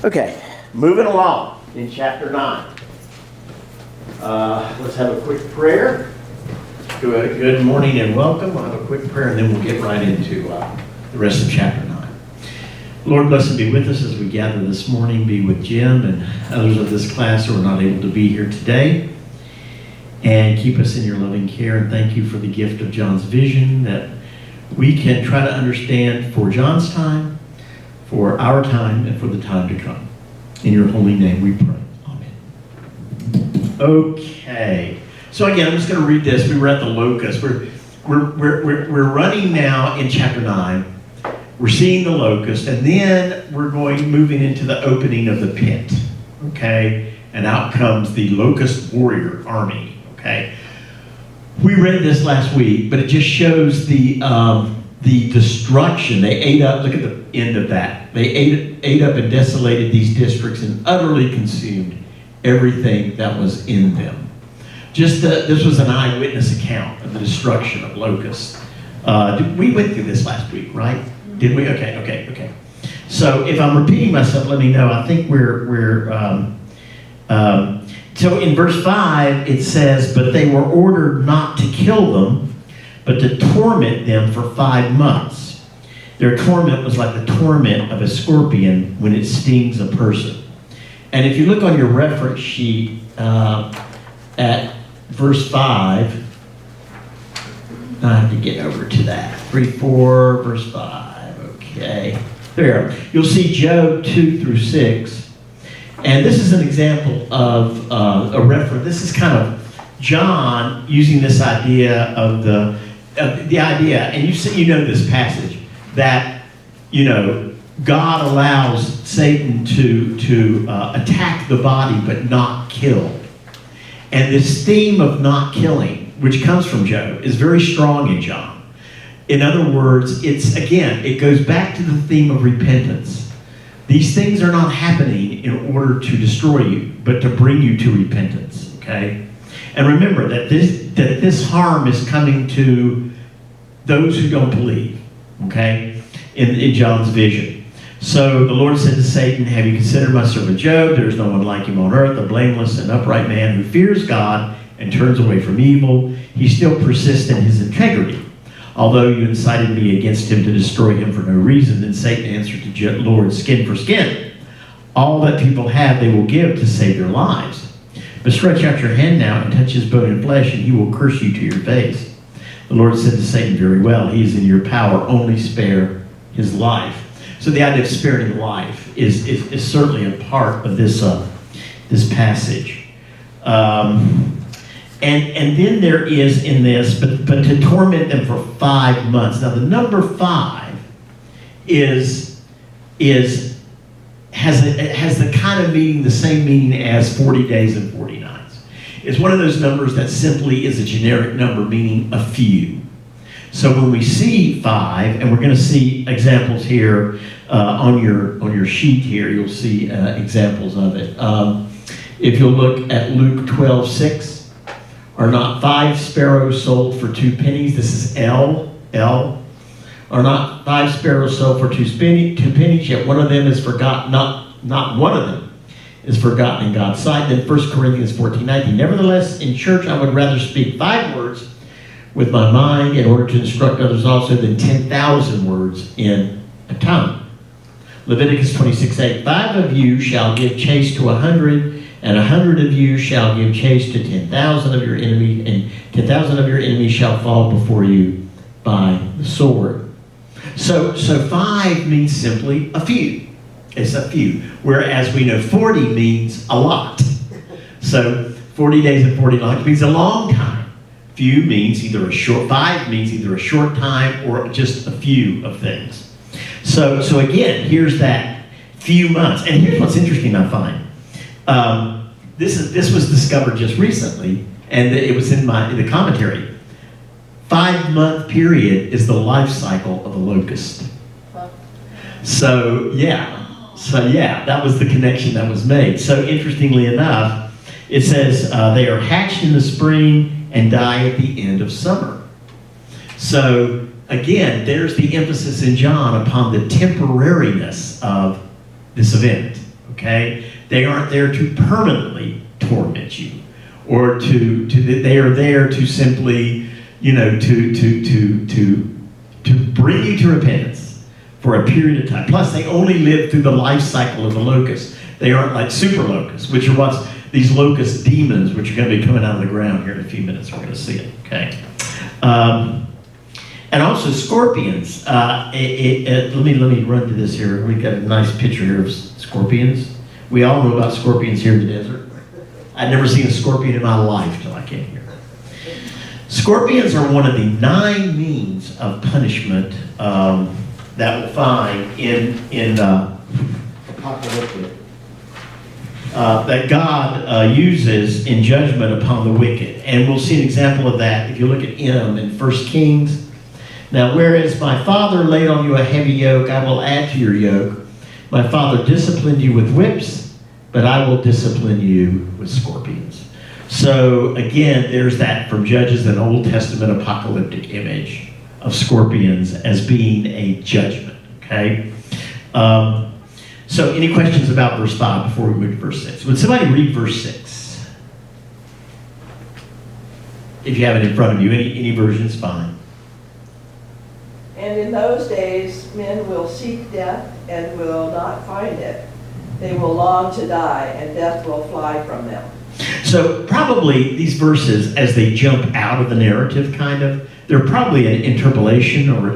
Okay, moving along in chapter 9. Let's have a quick prayer. Good morning and welcome. We'll have a quick prayer and then we'll get right into the rest of chapter 9. Lord, bless and be with us as we gather this morning. Be with Jim and others of this class who are not able to be here today. And keep us in your loving care. And thank you for the gift of John's vision that we can try to understand for John's time, for our time, and for the time to come. In your holy name we pray. Amen. Okay. So again, I'm just going to read this. We were at the locust. We're running now in chapter 9. We're seeing the locust, and then we're moving into the opening of the pit. Okay? And out comes the locust warrior army. Okay? We read this last week, but it just shows the destruction. They ate up, look at the end of that. They ate up and desolated these districts and utterly consumed everything that was in them. This was an eyewitness account of the destruction of locusts. We went through this last week, right? Did we? Okay. So if I'm repeating myself, let me know. I think so in verse 5, it says, but they were ordered not to kill them, but to torment them for 5 months. Their torment was like the torment of a scorpion when it stings a person. And if you look on your reference sheet at verse 5, I have to get over to that. 3-4, verse 5. Okay. There. You'll see Job 2-6. And this is an example of a reference. This is kind of John using this idea of the idea, and you know this passage, that, God allows Satan to attack the body but not kill. And this theme of not killing, which comes from Job, is very strong in John. In other words, it goes back to the theme of repentance. These things are not happening in order to destroy you, but to bring you to repentance, okay? And remember that this harm is coming to those who don't believe, okay, in John's vision. So the Lord said to Satan, have you considered my servant Job? There is no one like him on earth, a blameless and upright man who fears God and turns away from evil. He still persists in his integrity. Although you incited me against him to destroy him for no reason, then Satan answered to Lord, skin for skin. All that people have they will give to save their lives. But stretch out your hand now and touch his bone and flesh, and he will curse you to your face. The Lord said to Satan, very well, he is in your power, only spare his life. So the idea of sparing life is certainly a part of this passage. And then there is in this, but to torment them for 5 months. Now the number 5 has the kind of meaning, the same meaning as 40 days and 40 nights. It's one of those numbers that simply is a generic number, meaning a few. So when we see 5, and we're going to see examples here on your sheet here, you'll see examples of it. If you'll look at Luke 12:6. Are not 5 sparrows sold for 2 pennies? This is L. Are not 5 sparrows sold for 2 pennies? Yet one of them is forgotten. Not one of them is forgotten in God's sight. Then 1 Corinthians 14:19. Nevertheless, in church I would rather speak 5 words with my mind in order to instruct others also than 10,000 words in a tongue. Leviticus 26:8. 5 of you shall give chase to 100. And 100 of you shall give chase to 10,000 of your enemies, and 10,000 of your enemies shall fall before you by the sword. So 5 means simply a few. It's a few. Whereas we know 40 means a lot. So 40 days and 40 nights means a long time. Few means either a short, 5 means either a short time or just a few of things. So again, here's that few months. And here's what's interesting I find. This was discovered just recently, and it was in the commentary. 5-month period is the life cycle of a locust. So that was the connection that was made. So interestingly enough, it says they are hatched in the spring and die at the end of summer. So again, there's the emphasis in John upon the temporariness of this event, okay? They aren't there to permanently torment you, or they are there to simply, to bring you to repentance for a period of time. Plus, they only live through the life cycle of the locust. They aren't like super locusts, which are what's these locust demons, which are going to be coming out of the ground here in a few minutes. We're going to see it, okay? And also scorpions. Let me run to this here. We've got a nice picture here of scorpions. We all know about scorpions here in the desert. I'd never seen a scorpion in my life till I came here. Scorpions are one of the 9 means of punishment that we'll find in Apocalyptic. That God uses in judgment upon the wicked. And we'll see an example of that if you look at M in 1 Kings. Now, whereas my father laid on you a heavy yoke, I will add to your yoke. My father disciplined you with whips, but I will discipline you with scorpions. So, again, there's that from Judges, an Old Testament apocalyptic image of scorpions as being a judgment, okay? So, any questions about verse 5 before we move to verse 6? Would somebody read verse 6? If you have it in front of you, any version is fine. And in those days, men will seek death and will not find it. They will long to die, and death will fly from them. So probably these verses, as they jump out of the narrative, they're probably an interpolation or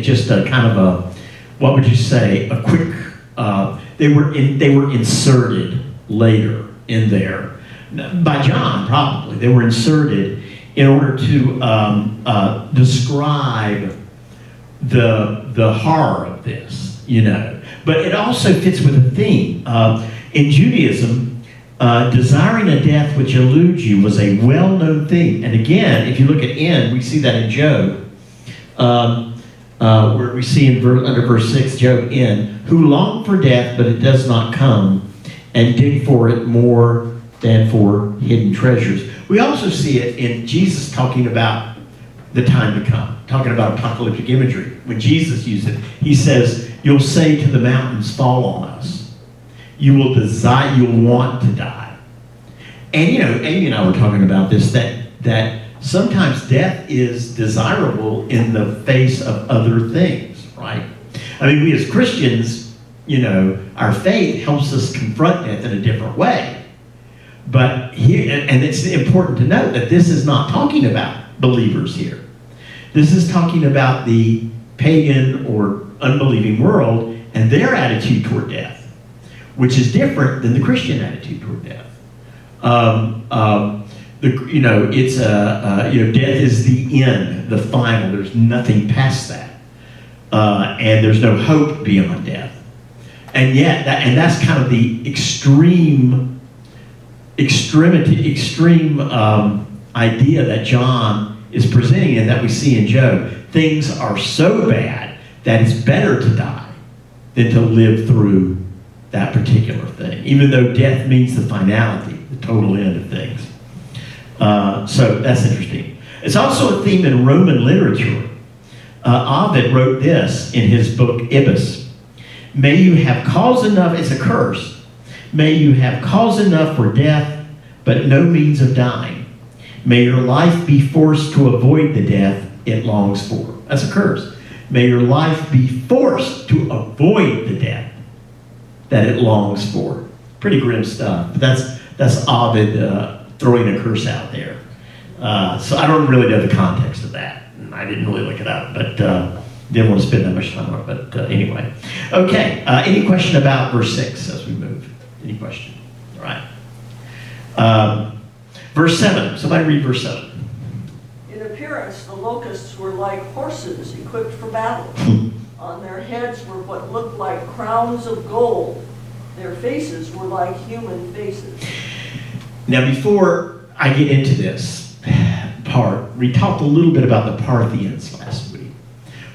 just a kind of a, what would you say, a quick. They were inserted later in there by John. Probably they were inserted in order to describe the horror of this, But it also fits with a theme. In Judaism, desiring a death which eludes you was a well-known theme. And again, if you look at N, we see that in Job, where we see under verse 6, Job N, who longed for death, but it does not come, and dig for it more than for hidden treasures. We also see it in Jesus talking about the time to come, talking about apocalyptic imagery. When Jesus used it, he says, you'll say to the mountains, fall on us. You will desire, you'll want to die. And Amy and I were talking about this, that sometimes death is desirable in the face of other things, right? I mean, we as Christians, our faith helps us confront death in a different way. But here, and it's important to note that this is not talking about believers here. This is talking about the pagan or unbelieving world and their attitude toward death, which is different than the Christian attitude toward death. Death is the end, the final. There's nothing past that, and there's no hope beyond death. And yet, that's kind of the extreme idea that John is presenting and that we see in Job. Things are so bad that it's better to die than to live through that particular thing, even though death means the finality, the total end of things. So that's interesting. It's also a theme in Roman literature. Ovid wrote this in his book Ibis. May you have cause enough, it's a curse. May you have cause enough for death, but no means of dying. May your life be forced to avoid the death it longs for. That's a curse. May your life be forced to avoid the death that it longs for. Pretty grim stuff. But that's Ovid throwing a curse out there. So I don't really know the context of that. I didn't really look it up, but didn't want to spend that much time on it. But anyway. Okay, any question about verse 6 as we move? Any question? All right. Verse 7. Somebody read verse 7. In appearance, the locusts were like horses equipped for battle. On their heads were what looked like crowns of gold. Their faces were like human faces. Now, before I get into this part, we talked a little bit about the Parthians last week.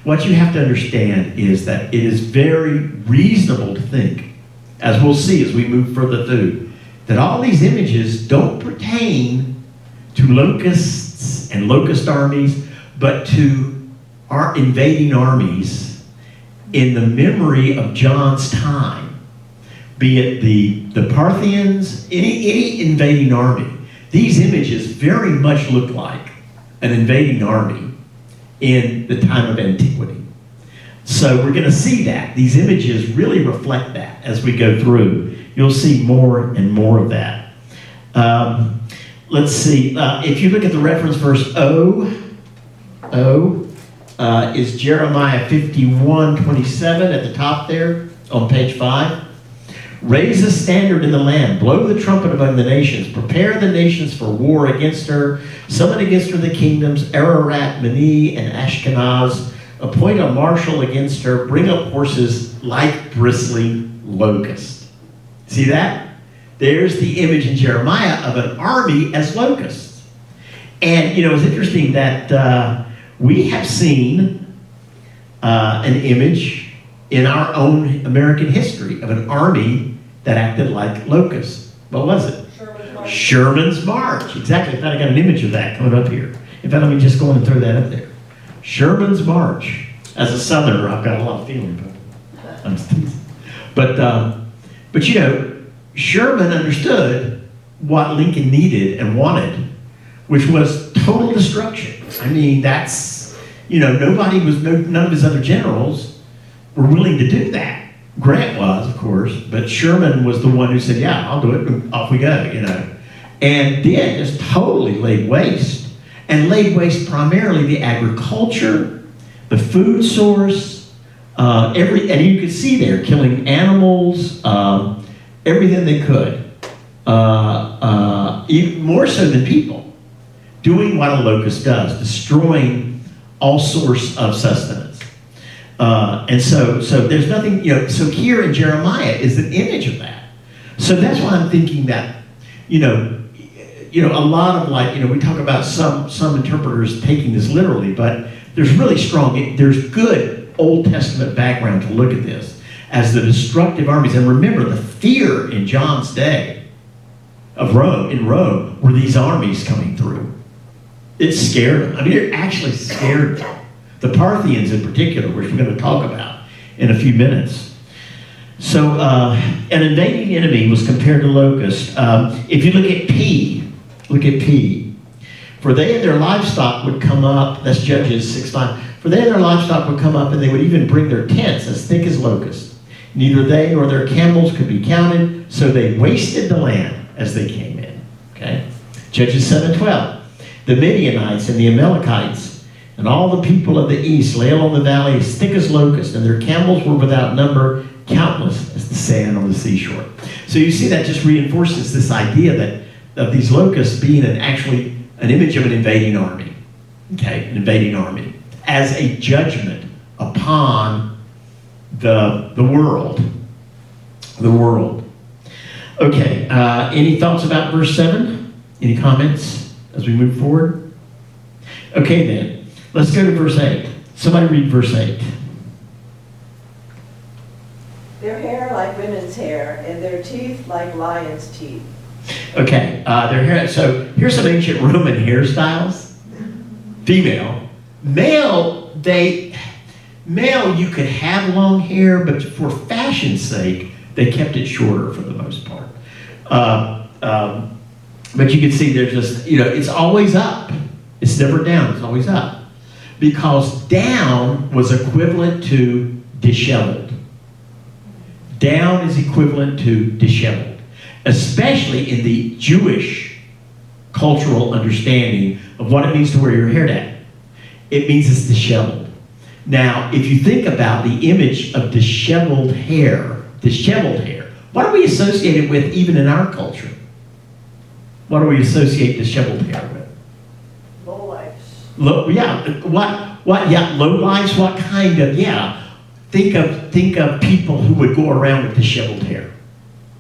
What you have to understand is that it is very reasonable to think, as we'll see as we move further through, that all these images don't pertain to locusts and locust armies, but to our invading armies in the memory of John's time, be it the Parthians, any invading army. These images very much look like an invading army in the time of antiquity. So we're going to see that. These images really reflect that as we go through. You'll see more and more of that. Let's see. If you look at the reference verse O is Jeremiah 51:27 at the top there on page 5. Raise a standard in the land, blow the trumpet among the nations, prepare the nations for war against her, summon against her the kingdoms, Ararat, Mene, and Ashkenaz, appoint a marshal against her, bring up horses like bristling locusts. See that? There's the image in Jeremiah of an army as locusts. And, it's interesting that we have seen an image in our own American history of an army that acted like locusts. What was it? Sherman's March. Exactly. In fact, I got an image of that coming up here. In fact, let me just go on and throw that up there. Sherman's March. As a Southerner, I've got a lot of feeling about it. I'm just teasing. But Sherman understood what Lincoln needed and wanted, which was total destruction. I mean, that's, none of his other generals were willing to do that. Grant was, of course, but Sherman was the one who said, yeah, I'll do it, and off we go, And then just totally laid waste, and laid waste primarily the agriculture, the food source, and you could see there, killing animals, everything they could, even more so than people, doing what a locust does, destroying all source of sustenance. And so there's nothing, so here in Jeremiah is an image of that. So that's why I'm thinking that, a lot of we talk about some interpreters taking this literally, but there's really there's good Old Testament background to look at this as the destructive armies. And remember, the fear in John's day of Rome were these armies coming through. It scared them. I mean, it actually scared them. The Parthians in particular, which we're going to talk about in a few minutes. So an invading enemy was compared to locusts. If you look at P. For they and their livestock would come up, that's Judges 6:5. For they and their livestock would come up, and they would even bring their tents as thick as locusts. Neither they nor their camels could be counted, so they wasted the land as they came in. Okay? Judges 7:12. The Midianites and the Amalekites and all the people of the east lay along the valley as thick as locusts, and their camels were without number, countless as the sand on the seashore. So you see that just reinforces this idea of these locusts being actually an image of an invading army. Okay, an invading army as a judgment upon the world. The world. Okay, any thoughts about verse 7? Any comments as we move forward? Okay then. Let's go to verse 8. Somebody read verse 8. Their hair like women's hair, and their teeth like lions' teeth. Okay, their hair. So here's some ancient Roman hairstyles. Female. Male, you could have long hair, but for fashion's sake, they kept it shorter for the most part. But you can see there's just, it's always up. It's never down, it's always up. Because down was equivalent to disheveled. Down is equivalent to disheveled, especially in the Jewish cultural understanding of what it means to wear your hair down. It means it's disheveled. Now, if you think about the image of disheveled hair, what do we associate it with even in our culture? What do we associate disheveled hair with? Low lives, what kind of, think of people who would go around with disheveled hair.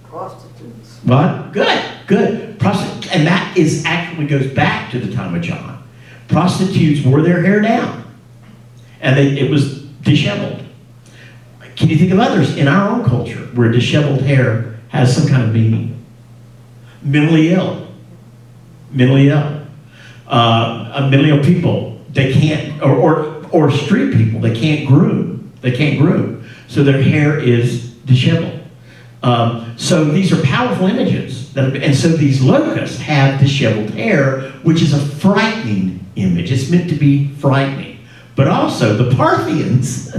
Prostitutes. What? Good. And that actually goes back to the time of John. Prostitutes wore their hair down. And it was disheveled. Can you think of others in our own culture where disheveled hair has some kind of meaning? Mentally ill. Mentally ill people, they can't, or street people, they can't groom. So their hair is disheveled. So these are powerful images. And so these locusts have disheveled hair, which is a frightening image. It's meant to be frightening. But also the Parthians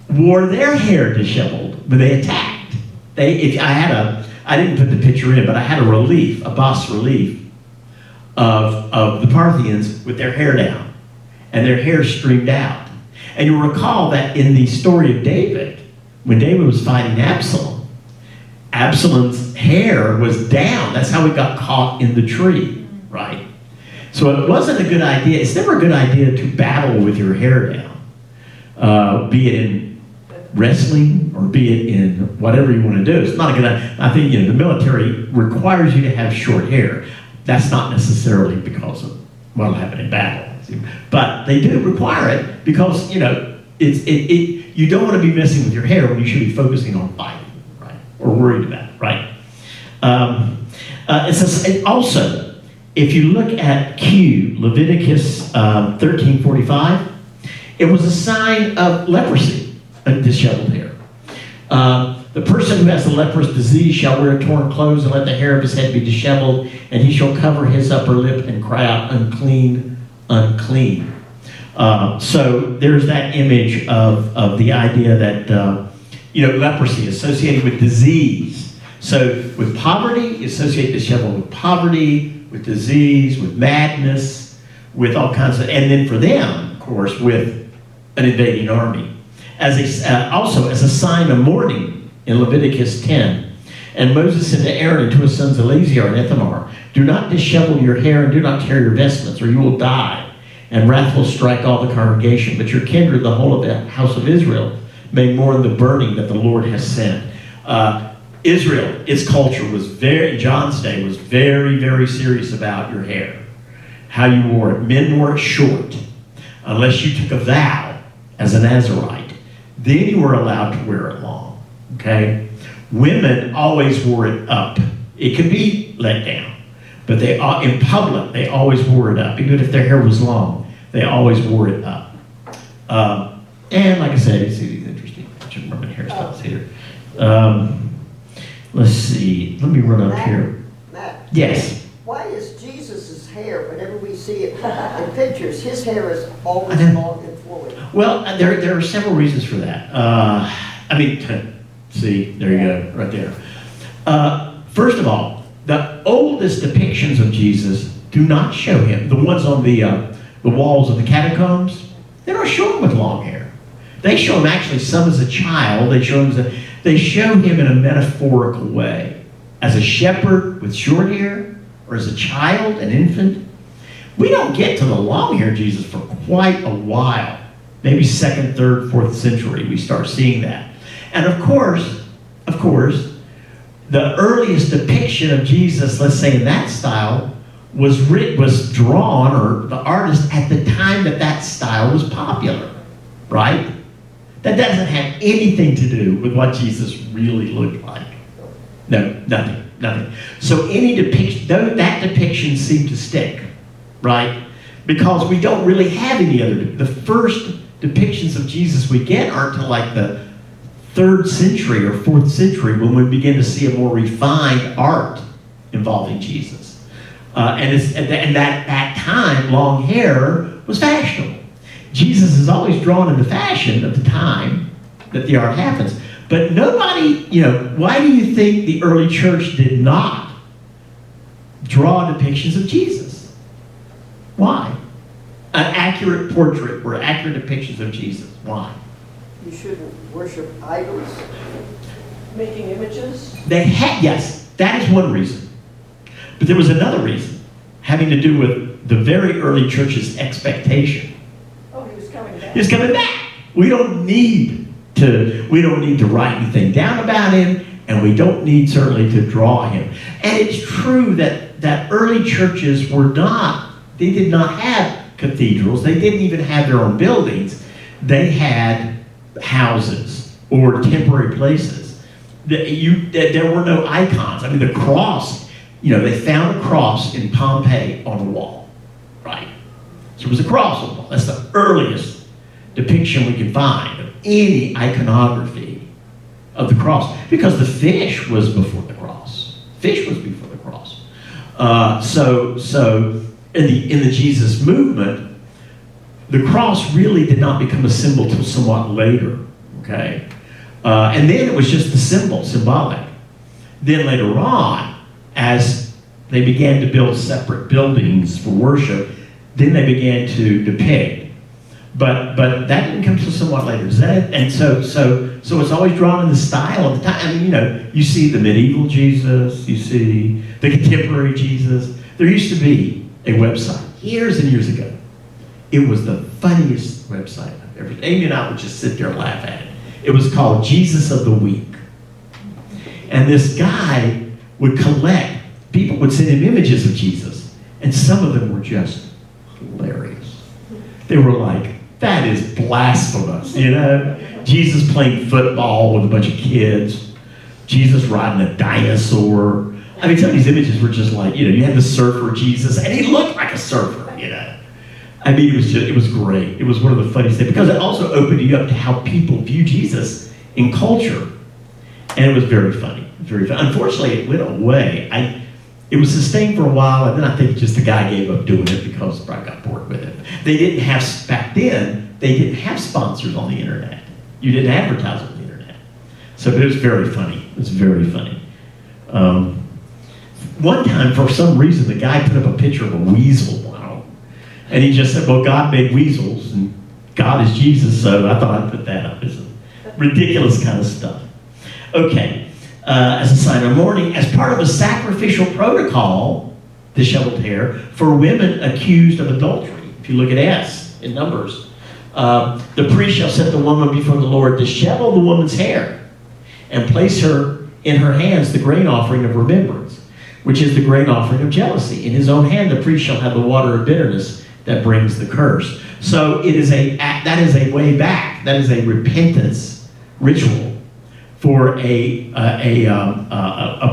wore their hair disheveled when they attacked. I didn't put the picture in, but I had a relief, a bas relief of the Parthians with their hair down, and their hair streamed out. And you'll recall that in the story of David, when David was fighting Absalom, Absalom's hair was down. That's how he got caught in the tree, right? So it wasn't a good idea. It's never a good idea to battle with your hair down, be it in wrestling or be it in whatever you want to do. It's not a good idea. I think, the military requires you to have short hair. That's not necessarily because of what'll happen in battle. But they do require it because, you don't want to be messing with your hair when you should be focusing on fighting, right? Or worried about it, right? Also, if you look at Q, Leviticus 13:45, it was a sign of leprosy, disheveled hair. The person who has the leprous disease shall wear torn clothes and let the hair of his head be disheveled, and he shall cover his upper lip and cry out, unclean, unclean. So there's that image of the idea that, leprosy associated with disease. So with poverty, associate disheveled with poverty, with disease, with madness, with all kinds of, and then for them, of course, with an invading army. Also as a sign of mourning in Leviticus 10. And Moses said to Aaron and to his sons Eleazar and Ithamar, do not dishevel your hair and do not tear your vestments, or you will die. And wrath will strike all the congregation, but your kindred, the whole of the house of Israel, may mourn the burning that the Lord has sent. Israel, its culture was in John's day, was very, very serious about your hair, how you wore it. Men wore it short, unless you took a vow as a Nazirite. Then you were allowed to wear it long, okay? Women always wore it up. It could be let down, but in public, they always wore it up. Even if their hair was long, they always wore it up. And like I said, it's interesting. I should remember the hairstyles here. Let's see. Let me run up here. Matt, Yes. why is Jesus' hair, whenever we see it in pictures, his hair is always long and flowing? Well, there are several reasons for that. See, there you go, right there. First of all, the oldest depictions of Jesus do not show him. The ones on the walls of the catacombs, they don't show him with long hair. They show him actually some as a child. They show him in a metaphorical way. As a shepherd with short hair, or as a child, an infant. We don't get to the long hair Jesus for quite a while. Maybe 2nd, 3rd, 4th century, we start seeing that. And of course, the earliest depiction of Jesus, let's say in that style, was drawn, or the artist at the time that style was popular, right? That doesn't have anything to do with what Jesus really looked like. No, nothing. So any depiction, that depiction seemed to stick, right? Because we don't really have any other. The first depictions of Jesus we get aren't until like the 3rd century or 4th century when we begin to see a more refined art involving Jesus. And that time, long hair was fashionable. Jesus is always drawn in the fashion of the time that the art happens. But nobody, why do you think the early church did not draw depictions of Jesus? Why? An accurate portrait or accurate depictions of Jesus. Why? You shouldn't worship idols. Making images? Yes, that is one reason. But there was another reason, having to do with the very early church's expectation. Oh, he was coming back. He's coming back. We don't need to write anything down about him, and we don't need certainly to draw him. And it's true that early churches they did not have cathedrals. They didn't even have their own buildings. They had houses or temporary places. There were no icons. I mean, the cross, they found a cross in Pompeii on a wall, right? So it was a cross on the wall. That's the earliest depiction we can find any iconography of the cross, because the fish was before the cross. Fish was before the cross. So in the Jesus movement, the cross really did not become a symbol till somewhat later. Okay, and then it was just the symbolic. Then later on, as they began to build separate buildings for worship, then they began to depict. But that didn't come till somewhat later. Is that it? And so it's always drawn in the style of the time. I mean, you know, you see the medieval Jesus, you see the contemporary Jesus. There used to be a website years and years ago. It was the funniest website I've ever seen. Amy and I would just sit there and laugh at it. It was called Jesus of the Week. And this guy would collect, people would send him images of Jesus, and some of them were just hilarious. They were like, that is blasphemous, you know? Jesus playing football with a bunch of kids, Jesus riding a dinosaur. I mean, some of these images were just like, you know, you had the surfer Jesus, and he looked like a surfer, you know? I mean, it was great. It was one of the funniest things, because it also opened you up to how people view Jesus in culture. And it was very funny, very funny. Unfortunately, it went away. It was sustained for a while, and then I think just the guy gave up doing it because I got bored with it. They didn't have, back then, they didn't have sponsors on the internet. You didn't advertise on the internet. So it was very funny. It was very funny. One time, for some reason, the guy put up a picture of a weasel. And he just said, well, God made weasels, and God is Jesus, so I thought I'd put that up. It's ridiculous kind of stuff. Okay, as a sign of mourning, as part of a sacrificial protocol, disheveled hair, for women accused of adultery. If you look at S in Numbers, the priest shall set the woman before the Lord, dishevel the woman's hair, and place her in her hands the grain offering of remembrance, which is the grain offering of jealousy. In his own hand the priest shall have the water of bitterness that brings the curse. So that is a way back. That is a repentance ritual for a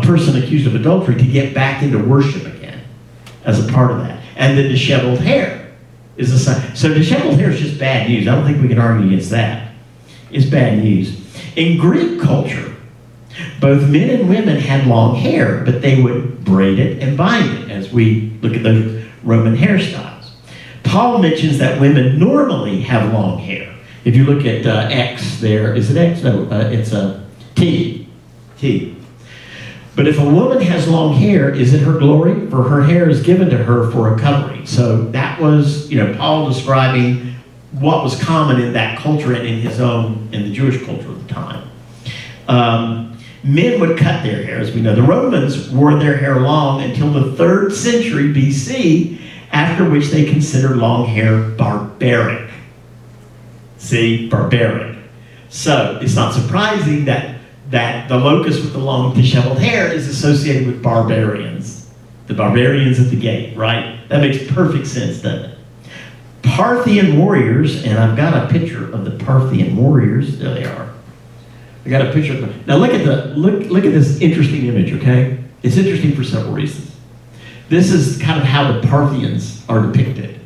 person accused of adultery to get back into worship again as a part of that. And the disheveled hair is a sign. So disheveled hair is just bad news. I don't think we can argue against that. It's bad news. In Greek culture, both men and women had long hair, but they would braid it and bind it, as we look at those Roman hairstyles. Paul mentions that women normally have long hair. If you look at X there, is it X? No, it's a T. T. But if a woman has long hair, is it her glory? For her hair is given to her for a covering. So that was, you know, Paul describing what was common in that culture and in the Jewish culture at the time. Men would cut their hair, as we know. The Romans wore their hair long until the 3rd century BC, after which they considered long hair barbaric. See, barbaric. So it's not surprising that the locust with the long disheveled hair is associated with barbarians. The barbarians at the gate, right? That makes perfect sense, doesn't it? Parthian warriors, and I've got a picture of the Parthian warriors. There they are. I got a picture of them. Now look at this interesting image, okay? It's interesting for several reasons. This is kind of how the Parthians are depicted.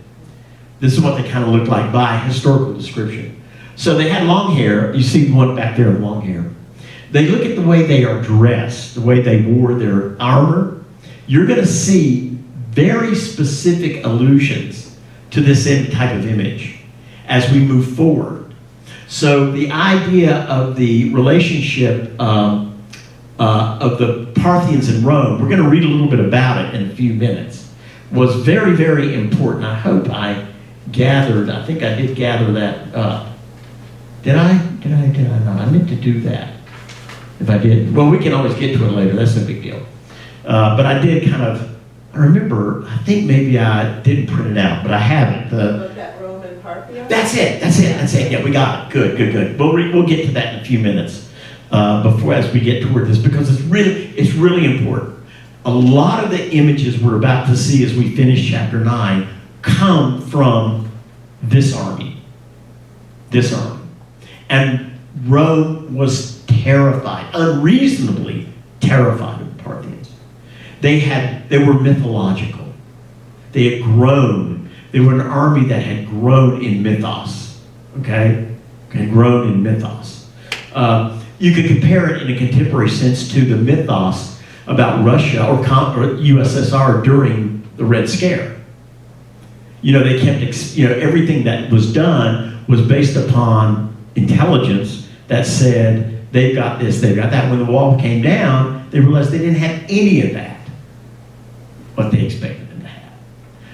This is what they kind of look like by historical description. So they had long hair. You see one back there with long hair. They look at the way they are dressed, the way they wore their armor. You're going to see very specific allusions to this type of image as we move forward. So the idea of the relationship of the Parthians in Rome, we're going to read a little bit about it in a few minutes, was very, very important. I hope I think I did gather that up. Did I not? I meant to do that. If I did, well, we can always get to it later. That's no big deal. But I did I remember, I think maybe I didn't print it out, but I have it. That Roman Parthenon? That's it. Yeah, we got it. Good. We'll get to that in a few minutes as we get toward this, because it's really important. A lot of the images we're about to see as we finish chapter 9 come from this army. And Rome was terrified, unreasonably terrified of the Parthians. They were mythological. They had grown. They were an army that had grown in mythos. Okay? okay, grown in mythos. You could compare it in a contemporary sense to the mythos about Russia or USSR during the Red Scare. You know, they kept, everything that was done was based upon intelligence that said, they've got this, they've got that. When the wall came down, they realized they didn't have any of that, what they expected them to have.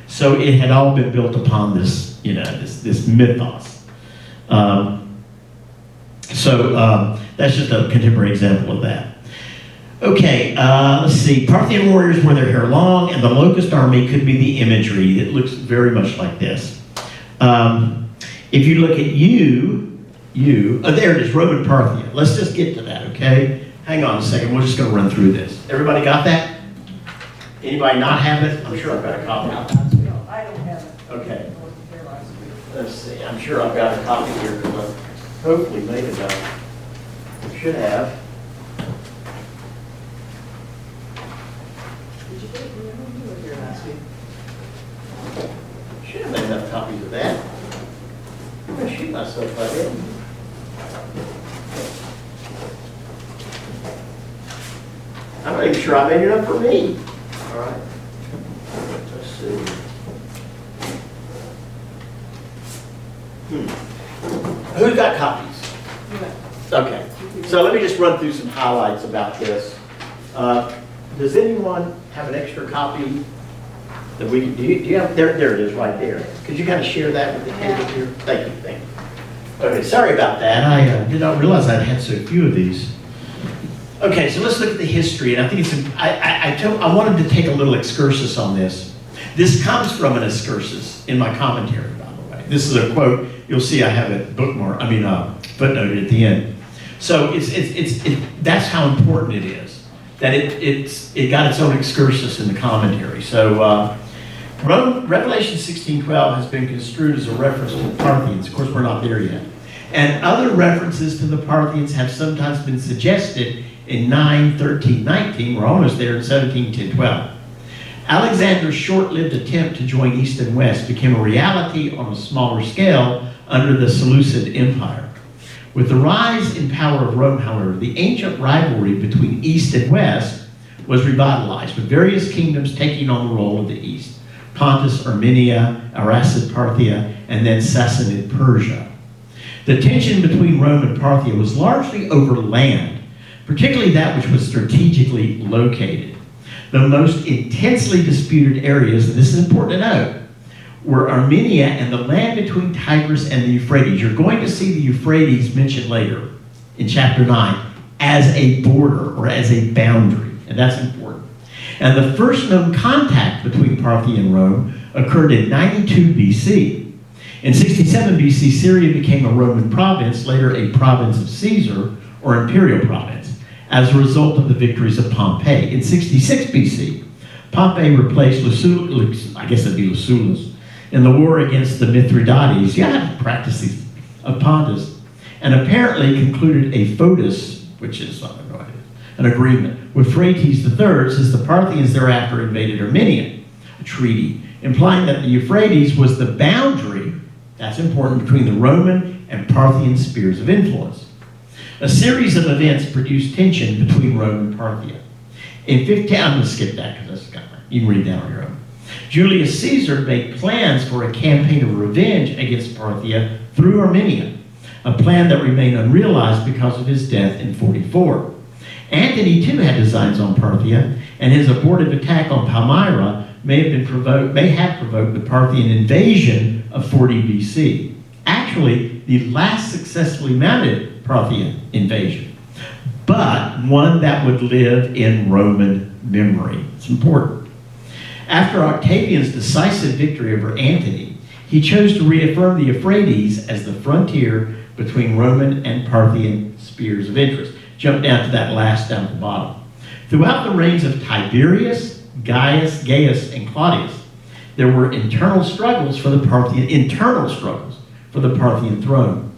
So it had all been built upon this, this mythos. That's just a contemporary example of that. Okay, let's see. Parthian warriors wore their hair long, and the locust army could be the imagery. It looks very much like this. If you look at there it is, Roman Parthia. Let's just get to that, okay? Hang on a second, we're just going to run through this. Everybody got that? Anybody not have it? I'm sure I've got a copy. No, I don't have it. Okay. I wasn't here last week. Let's see, I'm sure I've got a copy here because I hopefully made it up. Should have. Did you get it? You were here last week. Should have made enough copies of that. I'm going to shoot myself if I didn't. I'm not even sure I made it up for me. All right. Let's see. Who's got copies? Okay. So let me just run through some highlights about this. Does anyone have an extra copy that we can do? You have, there it is right there. Could you kind of share that with the table here? Thank you. Okay, sorry about that. I did not realize I'd had so few of these. Okay, so let's look at the history, and I think it's, I wanted to take a little excursus on this. This comes from an excursus in my commentary, by the way. This is a quote. You'll see I have it footnoted at the end. So that's how important it is, that it got its own excursus in the commentary. So Revelation 16:12 has been construed as a reference to the Parthians. Of course, we're not there yet. And other references to the Parthians have sometimes been suggested in 9, 13, 19. We're almost there in 17, 10, 12. Alexander's short-lived attempt to join East and West became a reality on a smaller scale under the Seleucid Empire. With the rise in power of Rome, however, the ancient rivalry between East and West was revitalized, with various kingdoms taking on the role of the East: Pontus, Armenia, Aracid Parthia, and then Sassanid Persia. The tension between Rome and Parthia was largely over land, particularly that which was strategically located. The most intensely disputed areas, and this is important to note, were Armenia and the land between Tigris and the Euphrates. You're going to see the Euphrates mentioned later in chapter 9 as a border or as a boundary, and that's important. And the first known contact between Parthia and Rome occurred in 92 BC. In 67 BC, Syria became a Roman province, later a province of Caesar, or imperial province, as a result of the victories of Pompey. In 66 BC, Pompey replaced Lucullus in the war against the Mithridates, practices of Pontus, and apparently concluded a foedus, which is, an agreement, with Phraates III, since the Parthians thereafter invaded Armenia, a treaty implying that the Euphrates was the boundary, that's important, between the Roman and Parthian spheres of influence. A series of events produced tension between Rome and Parthia. In 15, I'm going to skip that because you can read that on your own. Julius Caesar made plans for a campaign of revenge against Parthia through Armenia, a plan that remained unrealized because of his death in 44. Antony too had designs on Parthia, and his abortive attack on Palmyra may have provoked the Parthian invasion of 40 BC. Actually, the last successfully mounted Parthian invasion, but one that would live in Roman memory. It's important. After Octavian's decisive victory over Antony, he chose to reaffirm the Euphrates as the frontier between Roman and Parthian spheres of interest. Jump down to that last down at the bottom. Throughout the reigns of Tiberius, Gaius, and Claudius, there were internal struggles for the Parthian throne.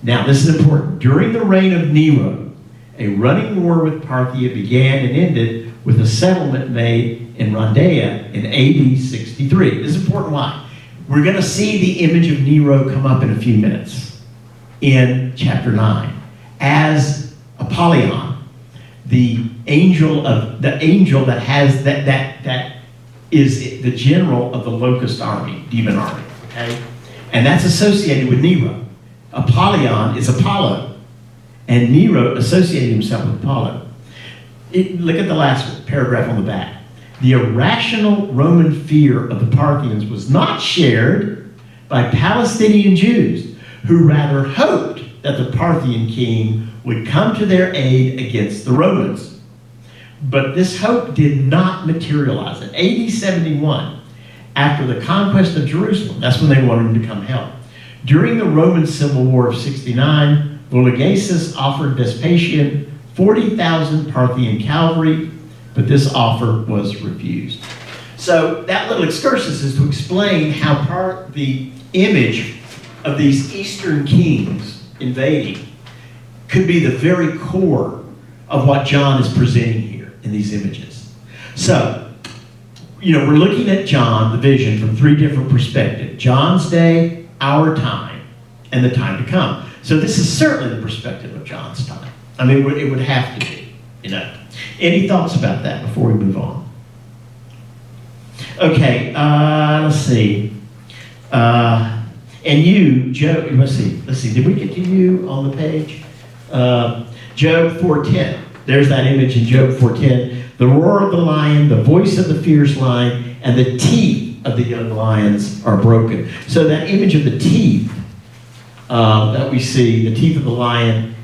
Now, this is important. During the reign of Nero, a running war with Parthia began and ended with a settlement made in Rondea in AD 63. This is important. Why? We're going to see the image of Nero come up in a few minutes. in chapter 9 as Apollyon, the angel that has that is the general of the locust army, demon army, okay? And that's associated with Nero. Apollyon is Apollo, and Nero associated himself with Apollo. Look at the last paragraph on the back. The irrational Roman fear of the Parthians was not shared by Palestinian Jews, who rather hoped that the Parthian king would come to their aid against the Romans. But this hope did not materialize. In AD 71, after the conquest of Jerusalem, that's when they wanted him to come help. During the Roman Civil War of 69, Vologases offered Vespasian 40,000 Parthian cavalry, but this offer was refused. So that little excursus is to explain how the image of these Eastern kings invading could be the very core of what John is presenting here in these images. So, we're looking at John, the vision, from three different perspectives. John's day, our time, and the time to come. So this is certainly the perspective of John's time. I mean, it would have to be, Any thoughts about that before we move on? Okay, let's see. And you, Job, let's see, did we get to you on the page? Job 4:10. There's that image in Job 4:10. The roar of the lion, the voice of the fierce lion, and the teeth of the young lions are broken. So that image of the teeth that we see, the teeth of the lion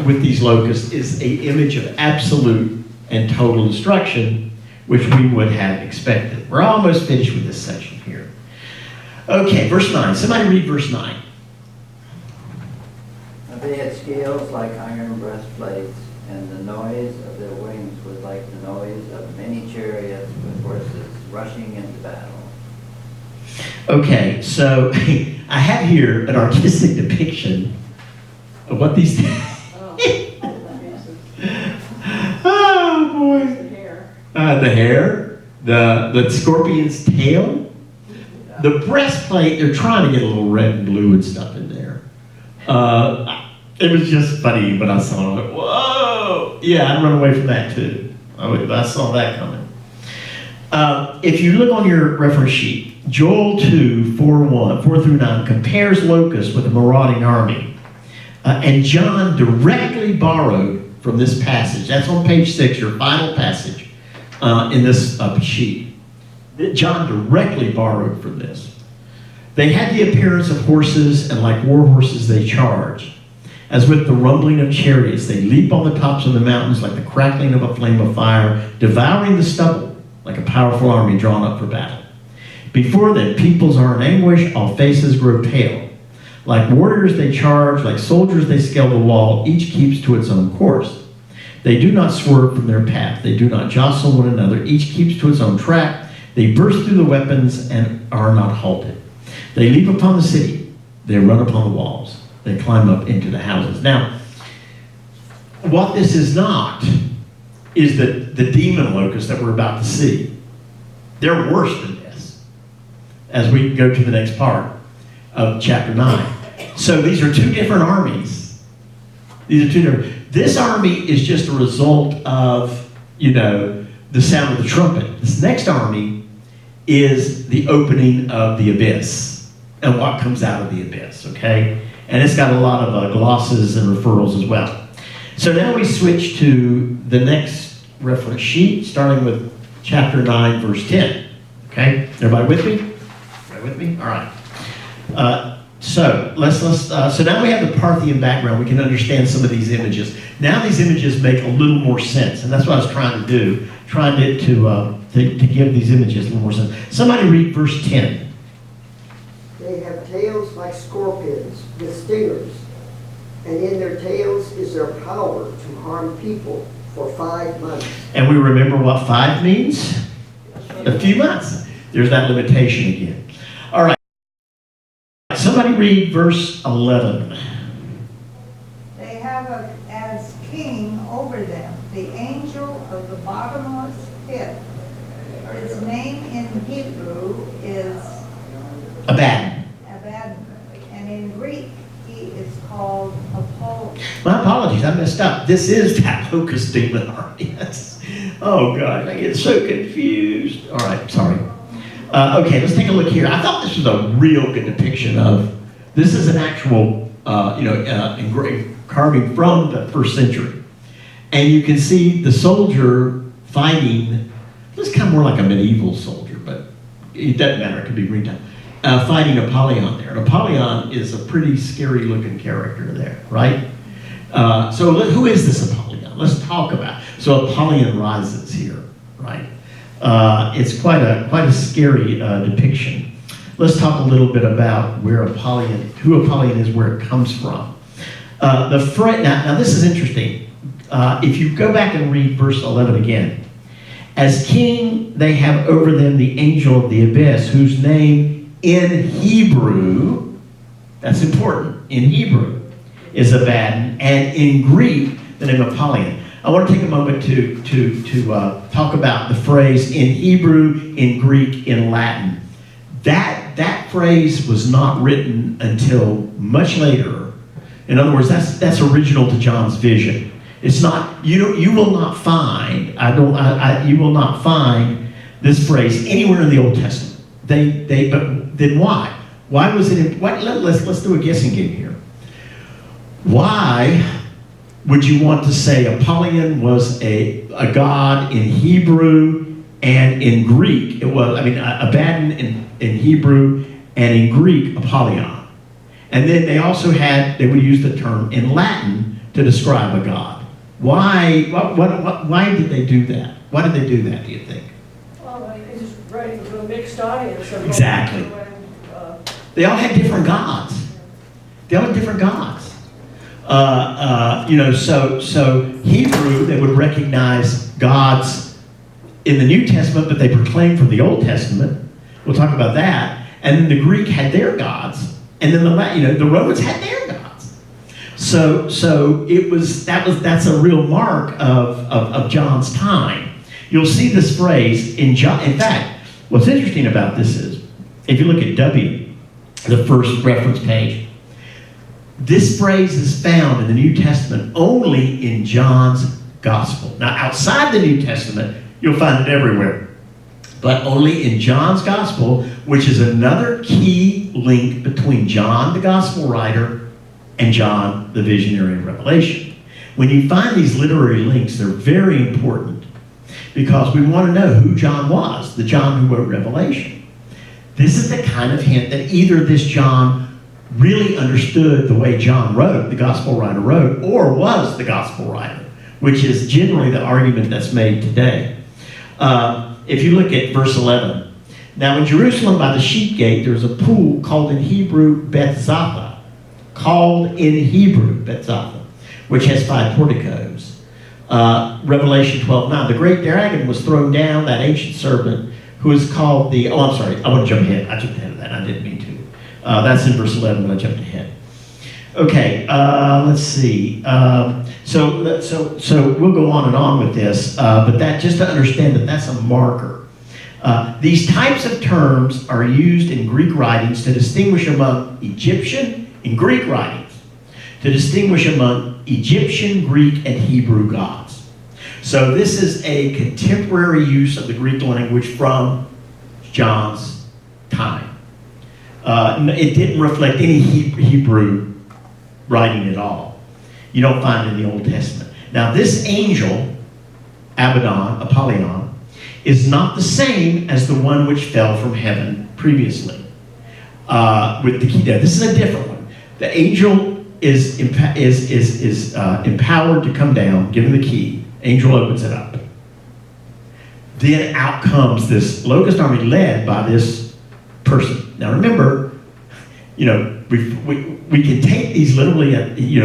with these locusts, is an image of absolute and total destruction, which we would have expected. We're almost finished with this section here. Okay, verse 9. Somebody read verse 9. They had scales like iron breastplates, and the noise of their wings was like the noise of many chariots with horses rushing into battle. Okay, so I have here an artistic depiction of what these... Oh, boy. The hair, the scorpion's tail, the breastplate. They're trying to get a little red and blue and stuff in there. It was just funny, but I saw it. Whoa! Yeah, I'd run away from that too. I saw that coming. If you look on your reference sheet, Joel 2, 4 through 9 compares locusts with a marauding army. And John directly borrowed from this passage. That's on page 6, your final passage in this sheet. John directly borrowed from this. They had the appearance of horses, and like war horses they charged. As with the rumbling of chariots, they leap on the tops of the mountains like the crackling of a flame of fire, devouring the stubble like a powerful army drawn up for battle. Before them, peoples are in anguish, all faces grow pale. Like warriors they charge, like soldiers they scale the wall, each keeps to its own course. They do not swerve from their path, they do not jostle one another, each keeps to its own track. They burst through the weapons and are not halted. They leap upon the city, they run upon the walls. They climb up into the houses. Now, what this is not is the demon locusts that we're about to see. They're worse than this as we go to the next part of chapter 9. So these are two different armies. This army is just a result of, the sound of the trumpet. This next army is the opening of the abyss and what comes out of the abyss, okay? And it's got a lot of glosses and referrals as well. So now we switch to the next reference sheet, starting with chapter 9, verse 10. Okay? Everybody with me? Everybody with me? All right. So now we have the Parthian background. We can understand some of these images. Now these images make a little more sense, and that's what I was trying to do, to give these images a little more sense. Somebody read verse 10. They have tails like scorpions with stingers, and in their tails is their power to harm people for 5 months. And we remember what 5 means? A few months. There's that limitation again. All right. Somebody read verse 11. They have as king over them the angel of the bottomless pit. His name in Hebrew is Abaddon. Abaddon, and in Greek he is called My apologies, I messed up. This is that locust demon army. Yes. Oh God, I get so confused. All right, sorry. Okay, let's take a look here. I thought this was a real good depiction of, this is an actual, engraved carving from the 1st century. And you can see the soldier fighting, this is kind of more like a medieval soldier, but it doesn't matter, it could be green time. Fighting Apollyon there. And Apollyon is a pretty scary looking character there, right? So who is this Apollyon? Let's talk about it. So Apollyon rises here, right? It's quite a scary depiction. Let's talk a little bit about who Apollyon is, where it comes from. Now this is interesting. If you go back and read verse 11 again, as king they have over them the angel of the abyss, whose name in Hebrew, that's important, in Hebrew, is Abaddon, and in Greek, the name Apollyon. I want to take a moment to talk about the phrase in Hebrew, in Greek, in Latin. That phrase was not written until much later. In other words, that's original to John's vision. It's not, you will not find, you will not find this phrase anywhere in the Old Testament. But then why? Why was it, let's do a guessing game here. Why would you want to say Apollyon was a god in Hebrew and in Greek? It was, Abaddon in Hebrew and in Greek, Apollyon. And then they also they would use the term in Latin to describe a god. Why did they do that? Why did they do that, do you think? Well, he's writing to a mixed audience. Exactly. They all had different gods. So Hebrew, they would recognize gods in the New Testament, but they proclaimed from the Old Testament. We'll talk about that. And then the Greek had their gods, and then the Romans had their gods. So that's a real mark of John's time. You'll see this phrase in John. In fact, what's interesting about this is, if you look at W, the first reference page, this phrase is found in the New Testament only in John's Gospel. Now, outside the New Testament, you'll find it everywhere, but only in John's Gospel, which is another key link between John, the Gospel writer, and John, the visionary of Revelation. When you find these literary links, they're very important because we want to know who John was, the John who wrote Revelation. This is the kind of hint that either this John really understood the way John wrote, the gospel writer wrote, or was the gospel writer, which is generally the argument that's made today. If you look at verse 11, now in Jerusalem by the sheep gate, there's a pool called in Hebrew Bethzatha, which has 5 porticos. Revelation 12:9, the great dragon was thrown down, that ancient serpent, who is called I want to jump ahead. I jumped ahead of that, I didn't mean to. That's in verse 11, but I jumped ahead. Okay, let's see. So we'll go on and on with this, but that just to understand that that's a marker. These types of terms are used in Greek writings to distinguish among in Greek writings, to distinguish among Egyptian, Greek, and Hebrew gods. So this is a contemporary use of the Greek language from John's time. It didn't reflect any Hebrew writing at all. You don't find it in the Old Testament. Now this angel, Apollyon, is not the same as the one which fell from heaven previously. With the key. This is a different one. The angel is empowered to come down, given the key. Angel opens it up. Then out comes this locust army led by this person. Now remember, we can take these literally,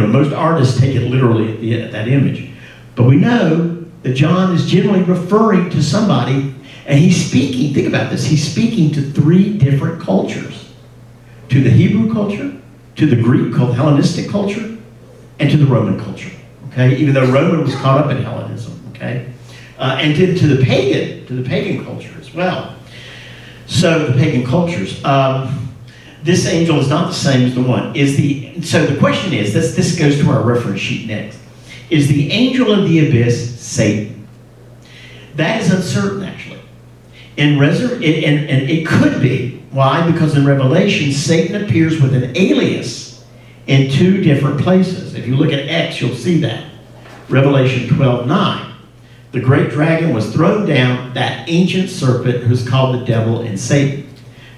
most artists take it literally at that image. But we know that John is generally referring to somebody, and he's speaking, think about this, he's speaking to 3 different cultures. To the Hebrew culture, to the Greek called Hellenistic culture, and to the Roman culture. Okay, even though Roman was caught up in Hellenism. Okay, and to the pagan culture as well. So the pagan cultures. This angel is not the same as the one. So the question is, this goes to our reference sheet next. Is the angel of the abyss Satan? That is uncertain, actually. And it could be. Why? Because in Revelation, Satan appears with an alias in 2 different places. If you look at X, you'll see that. Revelation 12:9. The great dragon was thrown down, that ancient serpent who's called the devil and Satan,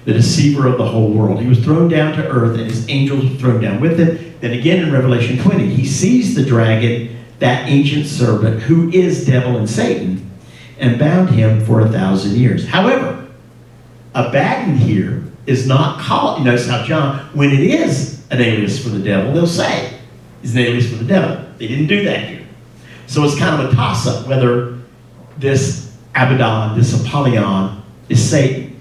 the deceiver of the whole world. He was thrown down to earth, and his angels were thrown down with him. Then again in Revelation 20, he sees the dragon, that ancient serpent, who is devil and Satan, and bound him for 1,000 years. However, Abaddon here is not called, you notice how John, when it is an alias for the devil, they'll say it's an alias for the devil. They didn't do that here. So it's kind of a toss-up whether this Abaddon, this Apollyon, is Satan.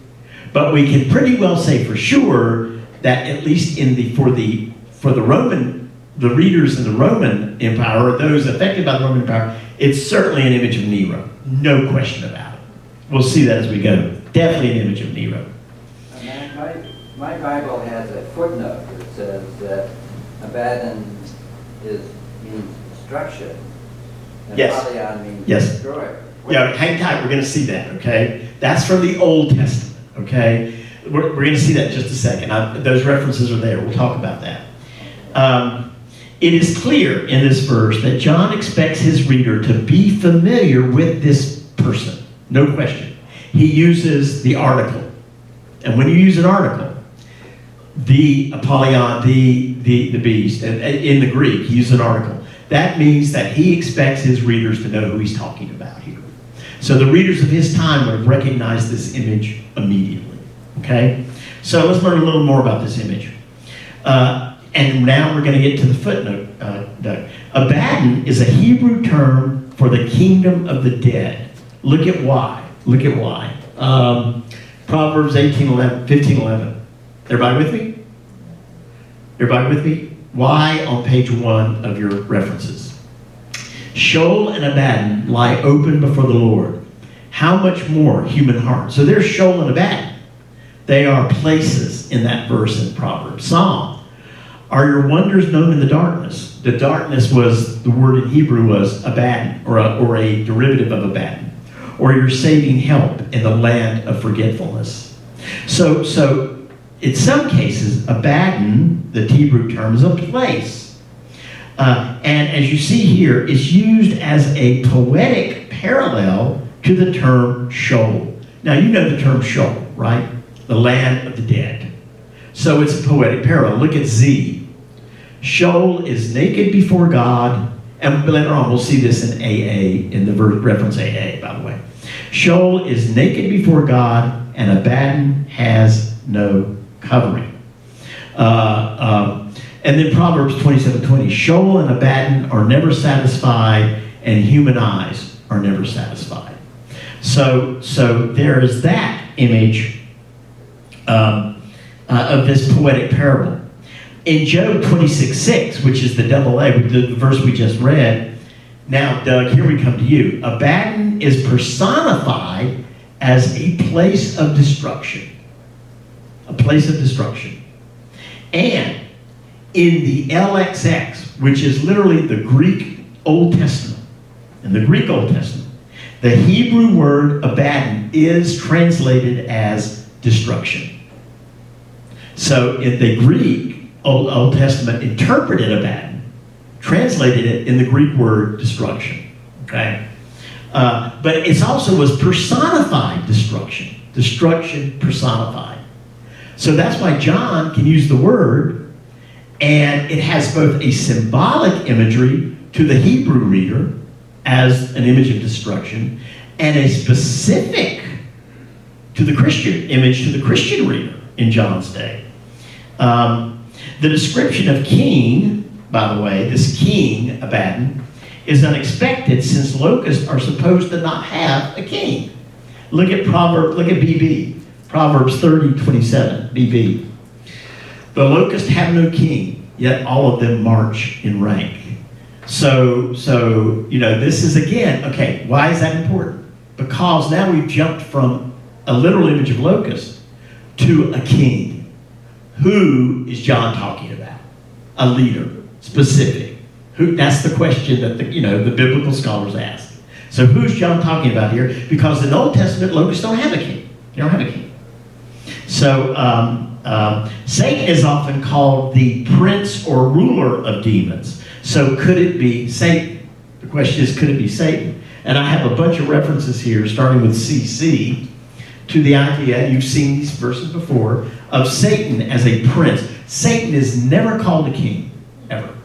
But we can pretty well say for sure that at least for the Roman, the readers in the Roman Empire, or those affected by the Roman Empire, it's certainly an image of Nero. No question about it. We'll see that as we go. Definitely an image of Nero. My Bible has a footnote that says that Abaddon means destruction, and Yes. Apollyon means Yes. destroyer. Yeah, hang tight. We're going to see that, okay? That's from the Old Testament, okay? We're going to see that in just a second. Those references are there. We'll talk about that. It is clear in this verse that John expects his reader to be familiar with this person. No question. He uses the article. And when you use an article, the Apollyon, the beast, in the Greek, he uses an article. That means that he expects his readers to know who he's talking about here. So the readers of his time would have recognized this image immediately. Okay? So let's learn a little more about this image. And now we're going to get to the footnote, Doug. Abaddon is a Hebrew term for the kingdom of the dead. Look at why. Look at why. Proverbs 15:11. Everybody with me? Everybody with me? Why on page 1 of your references? Sheol and Abaddon lie open before the Lord. How much more human heart? So there's Sheol and Abaddon. They are places in that verse in Proverbs. Psalm. Are your wonders known in the darkness? The darkness was, the word in Hebrew was Abaddon, or a derivative of Abaddon. Or your saving help in the land of forgetfulness. So in some cases, Abaddon, the Hebrew term, is a place. And as you see here, it's used as a poetic parallel to the term Sheol. Now, you know the term Sheol, right? The land of the dead. So it's a poetic parallel. Look at Z. Sheol is naked before God, and later on we'll see this in AA, in the reference AA, by the way. Sheol is naked before God, and Abaddon has no covering. And then Proverbs 27:20. Sheol and Abaddon are never satisfied, and human eyes are never satisfied. So there is that image of this poetic parable. In Job 26:6, which is the double A, the verse we just read, now, Doug, here we come to you. Abaddon is personified as a place of destruction. A place of destruction. And in the LXX, which is literally the Greek Old Testament, in the Greek Old Testament, the Hebrew word Abaddon is translated as destruction. So in the Greek Old Testament interpreted Abaddon, translated it in the Greek word destruction. Okay? But it also was personified destruction. Destruction personified. So that's why John can use the word, and it has both a symbolic imagery to the Hebrew reader as an image of destruction, and a specific to the Christian image to the Christian reader in John's day. The description of king, by the way, this king, Abaddon, is unexpected since locusts are supposed to not have a king. Look at BB, Proverbs 30:27, BB. The locusts have no king, yet all of them march in rank. So this is again, okay, why is that important? Because now we've jumped from a literal image of locust to a king Who is John talking about? A leader, specific. Who? That's the question that the biblical scholars ask. So who's John talking about here? Because in the Old Testament, locusts don't have a king. They don't have a king. So Satan is often called the prince or ruler of demons. So could it be Satan? The question is, could it be Satan? And I have a bunch of references here, starting with CC, to the idea, you've seen these verses before, of Satan as a prince. Satan is never called a king, ever,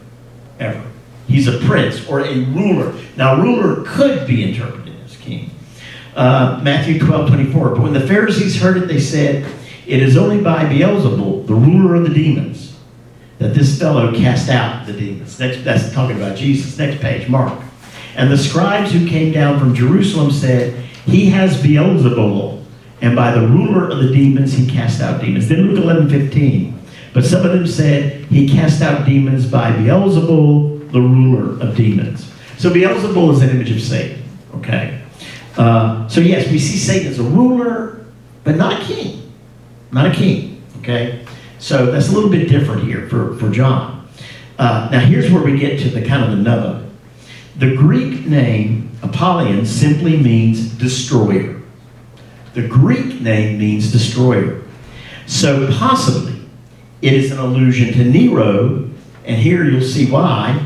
ever. He's a prince or a ruler. Now, ruler could be interpreted as king. Matthew 12:24. But when the Pharisees heard it, they said, it is only by Beelzebul, the ruler of the demons, that this fellow cast out the demons. That's talking about Jesus. Next page, Mark. And the scribes who came down from Jerusalem said, he has Beelzebul, and by the ruler of the demons he cast out demons. Then Luke 11:15. But some of them said, he cast out demons by Beelzebul, the ruler of demons. So Beelzebul is an image of Satan, okay? So yes, we see Satan as a ruler, but not a king. Not a king, okay? So that's a little bit different here for John. Now here's where we get to the kind of the nub of it. The Greek name, Apollyon, simply means destroyer. The Greek name means destroyer. So possibly it is an allusion to Nero, and here you'll see why.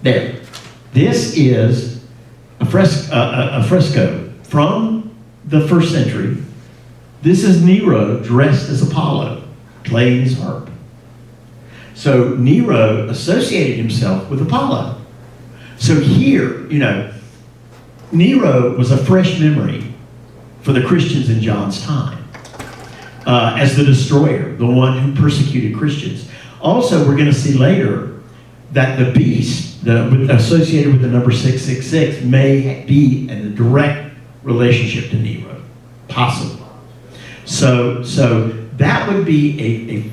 There. This is a fresco from the first century. This is Nero dressed as Apollo, playing his harp. So Nero associated himself with Apollo. So here, Nero was a fresh memory for the Christians in John's time as the destroyer, the one who persecuted Christians. Also, we're going to see later that the beast associated with the number 666 may be in a direct relationship to Nero, possibly. So that would be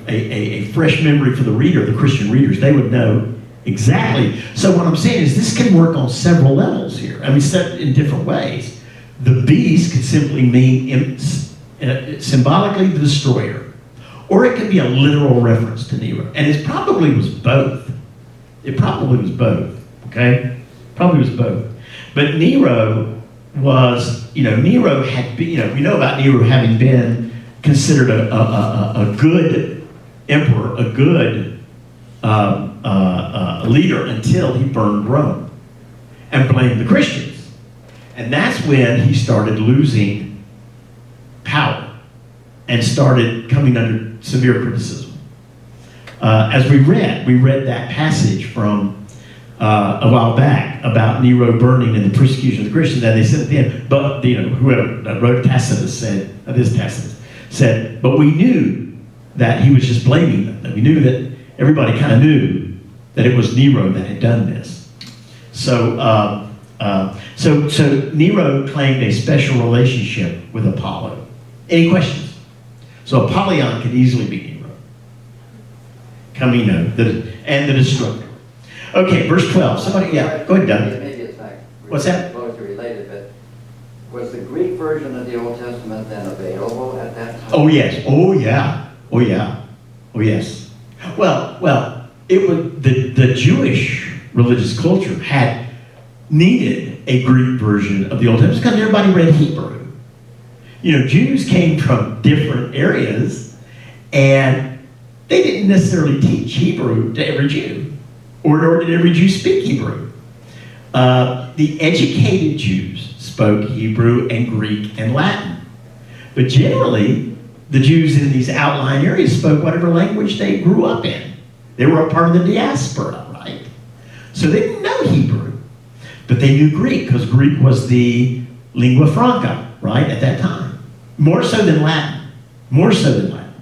a fresh memory for the reader, the Christian readers. They would know exactly. So what I'm saying is this can work on several levels here. I mean, in different ways. The beast could simply mean symbolically the destroyer. Or it could be a literal reference to Nero. And it probably was both. It probably was both, okay? Probably was both. But Nero was, Nero had been, we know about Nero having been considered a good emperor, a good leader until he burned Rome and blamed the Christians. And that's when he started losing power and started coming under severe criticism. As we read that passage from a while back about Nero burning and the persecution of the Christians, and they said at the end, but whoever wrote Tacitus said, but we knew that he was just blaming them. That we knew that everybody kind of knew that it was Nero that had done this. So Nero claimed a special relationship with Apollo. Any questions? So Apollyon could easily be Nero. And the destructor. Okay, verse 12. Somebody, yeah, go ahead, Doug. Maybe it's not What's that? closely related, but was the Greek version of the Old Testament then available at that time? Oh yes. Oh yeah. Oh yeah. Oh yes. Well, it was the Jewish religious culture had needed a Greek version of the Old Testament because everybody read Hebrew. Jews came from different areas, and they didn't necessarily teach Hebrew to every Jew, or did every Jew speak Hebrew. The educated Jews spoke Hebrew and Greek and Latin. But generally, the Jews in these outlying areas spoke whatever language they grew up in. They were a part of the diaspora, right? So they didn't know Hebrew, but they knew Greek, because Greek was the lingua franca, right, at that time. More so than Latin. More so than Latin.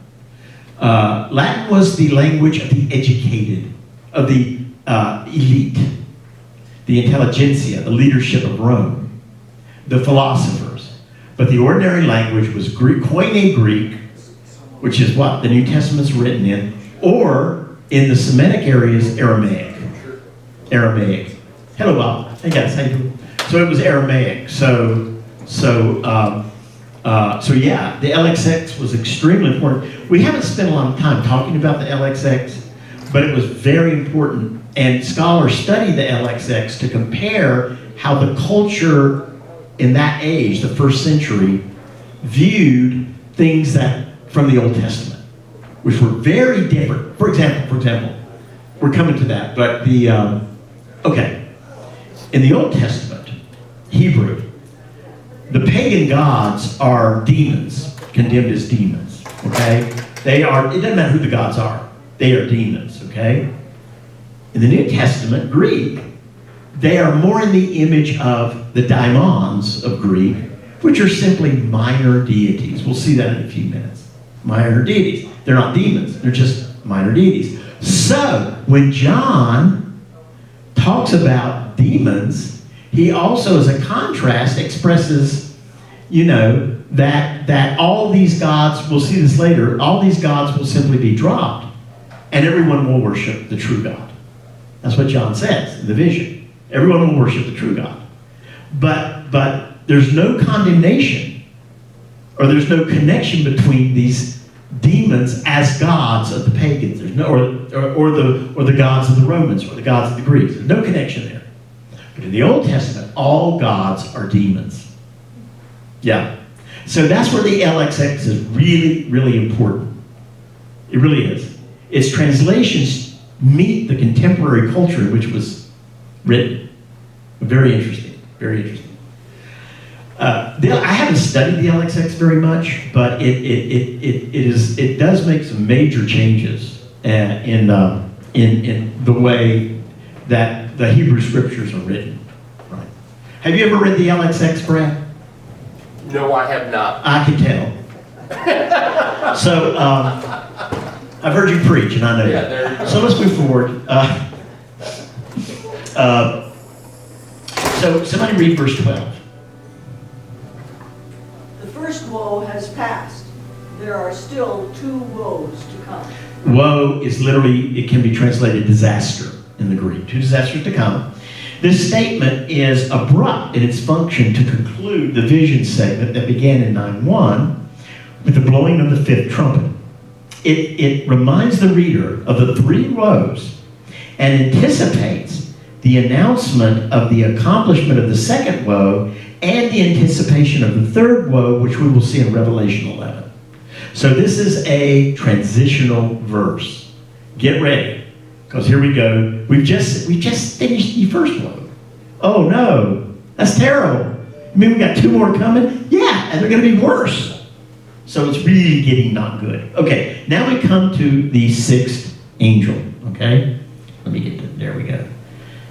Latin was the language of the educated, of the elite, the intelligentsia, the leadership of Rome, the philosophers. But the ordinary language was Greek, Koine Greek, which is what the New Testament's written in, or in the Semitic areas, Aramaic. Aramaic. Hello, Bob. Hey guys, how you doing? So it was Aramaic. So yeah, the LXX was extremely important. We haven't spent a lot of time talking about the LXX, but it was very important. And scholars study the LXX to compare how the culture in that age, the first century, viewed things that from the Old Testament, which were very different. For example, we're coming to that, but okay, in the Old Testament, Hebrew, the pagan gods are demons, condemned as demons, okay? They are, it doesn't matter who the gods are, they are demons, okay? In the New Testament, Greek, they are more in the image of the daimons of Greek, which are simply minor deities. We'll see that in a few minutes. Minor deities. They're not demons, they're just minor deities. So, when John talks about demons, he also, as a contrast, expresses, that all these gods, we'll see this later, all these gods will simply be dropped, and everyone will worship the true God. That's what John says in the vision. Everyone will worship the true God. But there's no condemnation, or there's no connection between these demons as gods of the pagans. There's no, or the gods of the Romans, or the gods of the Greeks. There's no connection there. But in the Old Testament, all gods are demons. Yeah. So that's where the LXX is really, really important. It really is. Its translations meet the contemporary culture in which it was written. Very interesting. Very interesting. I haven't studied the LXX very much, but it does make some major changes in the way that the Hebrew scriptures are written. Right. Have you ever read the LXX, Brad? No, I have not. I can tell. So I've heard you preach, and I know Yeah, that. there you go. So let's move forward. So somebody read verse 12. The first woe has passed. There are still 2 woes to come. Woe is literally, it can be translated disaster in the Greek. 2 disasters to come. This statement is abrupt in its function to conclude the vision segment that began in 9:1 with the blowing of the 5th trumpet. It reminds the reader of the 3 woes and anticipates the announcement of the accomplishment of the 2nd woe and the anticipation of the 3rd woe, which we will see in Revelation 11. So this is a transitional verse. Get ready, because here we go. We've just finished the first woe. Oh no, that's terrible. I mean, we got 2 more coming? Yeah, and they're going to be worse. So it's really getting not good. Okay, now we come to the 6th angel, okay? Let me get to, there we go.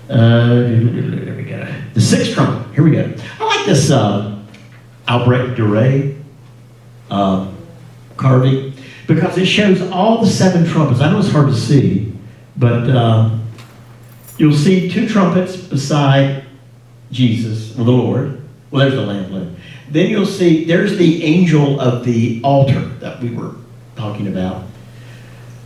There we go. The 6th trumpet, here we go. I like this Albrecht Dürer carving, because it shows all the 7 trumpets. I know it's hard to see, but you'll see 2 trumpets beside Jesus, or the Lord. Well, there's the Lamb. Then you'll see, there's the angel of the altar that we were talking about.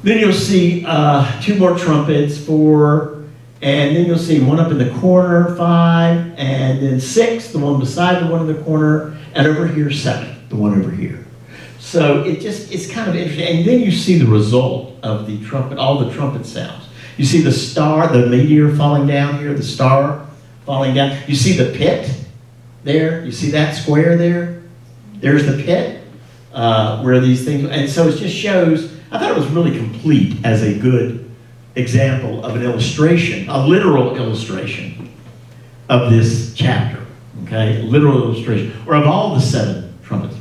Then you'll see 2 more trumpets, 4, and then you'll see 1 up in the corner, 5, and then 6, the one beside the one in the corner, and over here, 7, the one over here. So it's kind of interesting. And then you see the result of the trumpet, all the trumpet sounds. You see the star, the meteor falling down here, the star falling down. You see the pit there. You see that square there? There's the pit where these things, and so it just shows, I thought it was really complete as a good example of an illustration, a literal illustration of this chapter, okay? Literal illustration, or of all the 7 trumpets.